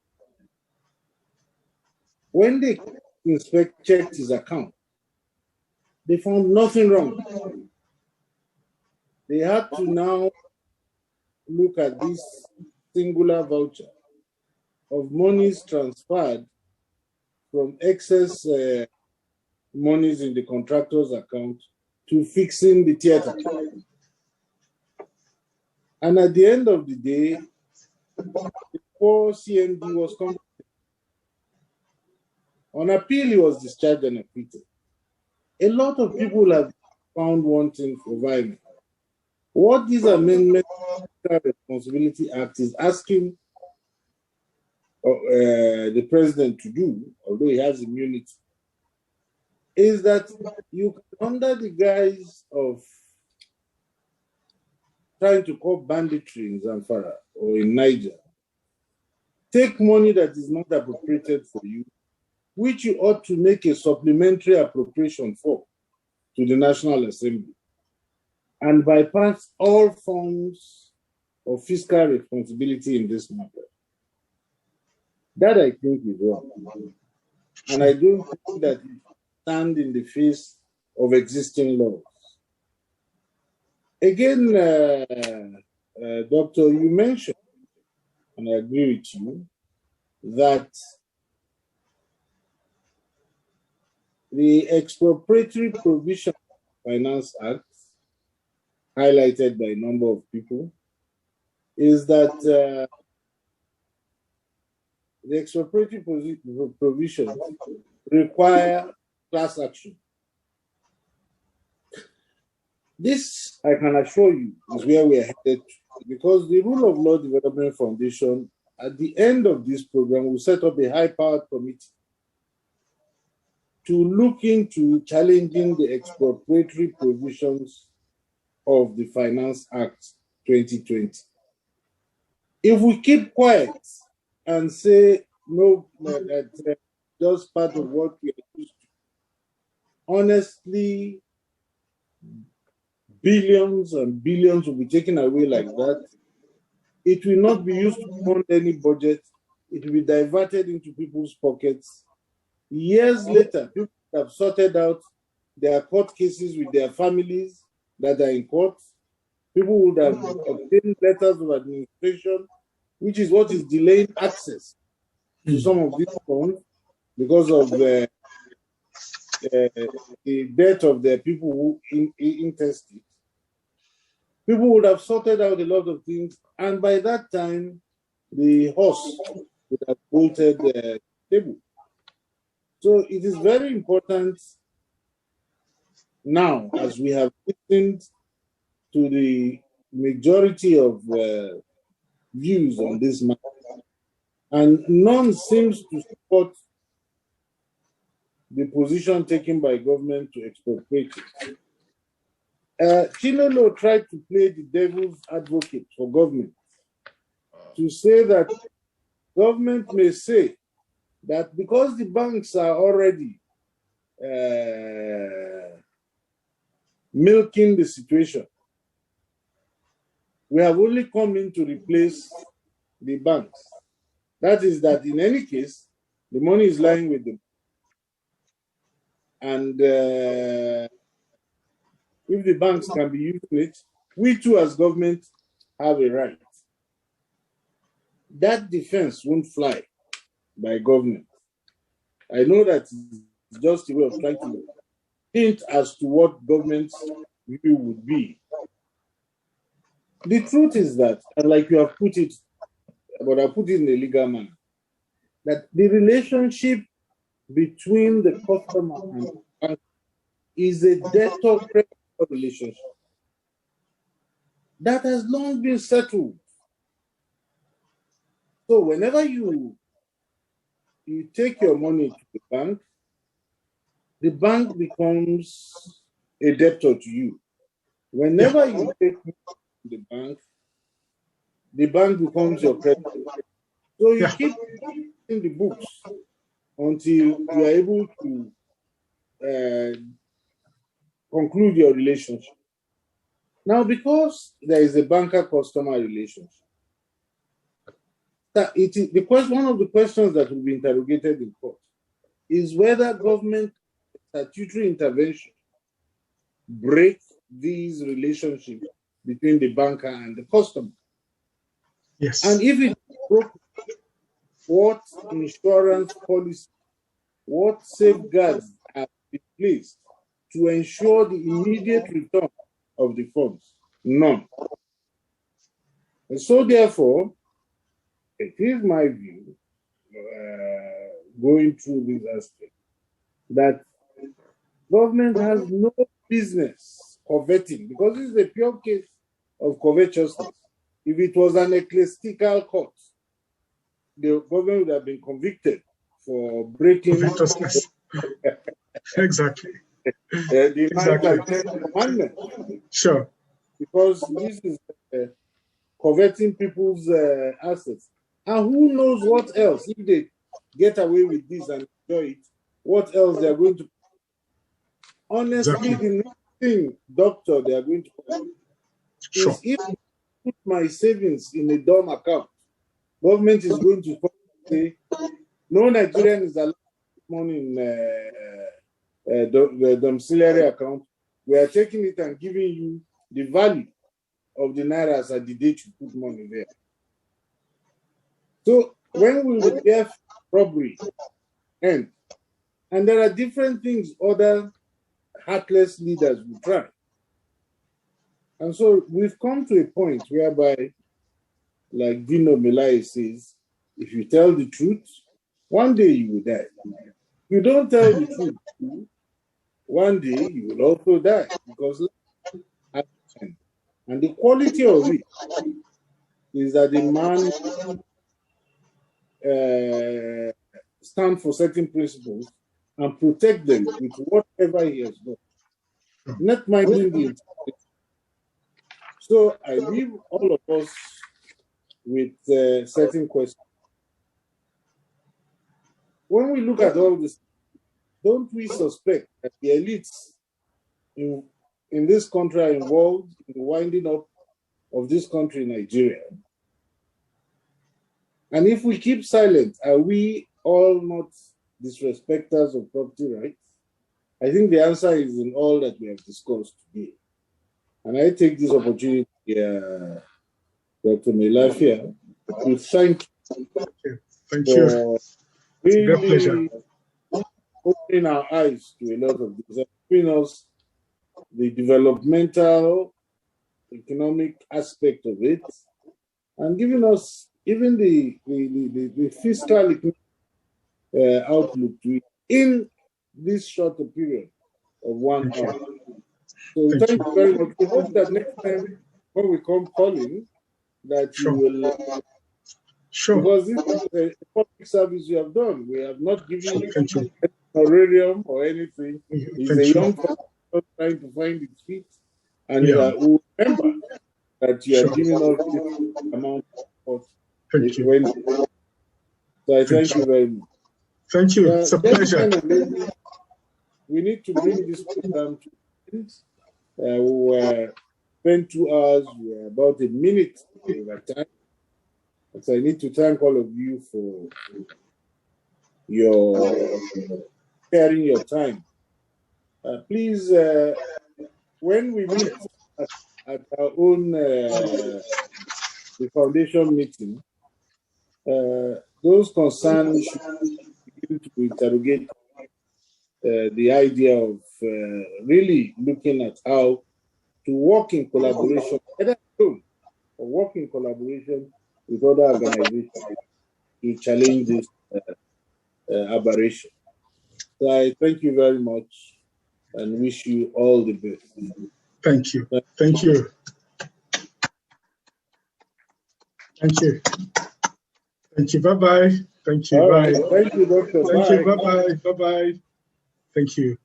When they checked his account, they found nothing wrong. They had to now look at this singular voucher of monies transferred from excess monies in the contractor's account to fixing the theater. And at the end of the day, the poor CMD was convicted. On appeal, he was discharged and acquitted. A lot of people have found wanting for violence. What this Amendment to Responsibility Act is asking the president to do, although he has immunity, is that you can, under the guise of trying to curb banditry in Zamfara or in Niger, take money that is not appropriated for you, which you ought to make a supplementary appropriation for to the National Assembly, and bypass all forms of fiscal responsibility in this matter. That I think is wrong. And I don't think that it stands in the face of existing laws. Again, Doctor, you mentioned, and I agree with you, that the expropriatory provision Finance Act, highlighted by a number of people, is that the expropriatory provisions require class action. This, I can assure you, is where we are headed to, because the Rule of Law Development Foundation, at the end of this program, will set up a high-powered committee to look into challenging the expropriatory provisions of the Finance Act 2020. If we keep quiet and say, no, that's just part of what we are used to, honestly, billions and billions will be taken away like that. It will not be used to fund any budget. It will be diverted into people's pockets. Years later, people have sorted out their court cases with their families that are in court. People would have obtained letters of administration, which is what is delaying access to some of these funds because of the death of the people who intestate. People would have sorted out a lot of things, and by that time, the horse would have bolted the table. So it is very important now, as we have listened to the majority of views on this matter, and none seems to support the position taken by government to expropriate it. Chinolo tried to play the devil's advocate for government to say that government may say that because the banks are already milking the situation, we have only come in to replace the banks. That is that in any case, the money is lying with them. And if the banks can be using it, we too as government have a right. That defense won't fly by government. I know that it's just a way of trying to hint as to what government's view would be. The truth is that, and like you have put it, but I put it in a legal manner, that the relationship between the customer and the bank is a debtor-creditor relationship. That has long been settled. So whenever you take your money to the bank becomes a debtor to you. Whenever you take money to the bank becomes your creditor. So you keep in the books until you are able to conclude your relationship. Now, because there is a banker-customer relationship, one of the questions that will be interrogated in court is whether government statutory intervention break these relationships between the banker and the customer. Yes. And if it broke, what insurance policy, what safeguards are in place to ensure the immediate return of the funds? None. And so therefore, it is my view, going through this aspect, that government has no business coveting, because this is a pure case of covetousness. If it was an ecclesiastical court, the government would have been convicted for breaking covetousness. Exactly. The Ten Commandments. Sure. Because this is coveting people's assets. And who knows what else, if they get away with this and enjoy it, what else they are going to. Honestly, the next thing, doctor, they are going to is if I put my savings in a dorm account, government is going to say, no Nigerian is allowed to put money in the domiciliary account. We are taking it and giving you the value of the nairas at the date you put money there. So when will the theft robbery end? And there are different things other heartless leaders will try. And so we've come to a point whereby, like Dino Melai says, if you tell the truth, one day you will die. If you don't tell the truth, one day you will also die, because and the quality of it is that the man stand for certain principles and protect them with whatever he has got, not minding the interpretation. So I leave all of us with certain questions. When we look at all this, don't we suspect that the elites in this country are involved in the winding up of this country, Nigeria? And if we keep silent, are we all not disrespecters of property rights? I think the answer is in all that we have discussed today. And I take this opportunity, Dr. Melafia, to thank you for really opening our eyes to a lot of this, giving us the developmental, economic aspect of it, and giving us even the fiscal outlook to it in this shorter period of 1 hour. So thank you very much. We hope that next time when we come calling, that you will, because this is a public service you have done. We have not given you an honorarium or anything. He's a young person trying to find his feet. And Yeah. we remember that you Sure. are giving us this amount of support. Thank you. So I thank you very much. Thank you. It's a pleasure. We need to bring this program to an end. We spent 2 hours, we're about a minute over time. So I need to thank all of you for your sharing your time. Please, when we meet at our own the foundation meeting, those concerned should begin to interrogate the idea of really looking at how to work in collaboration, either alone or work in collaboration with other organizations to challenge this aberration. So I thank you very much and wish you all the best. Thank you. Thank you. Thank you. Thank you. Bye-bye. Thank you. All Bye. right. Thank you, Doctor. Thank Bye. you. Bye-bye. Bye-bye. Thank you.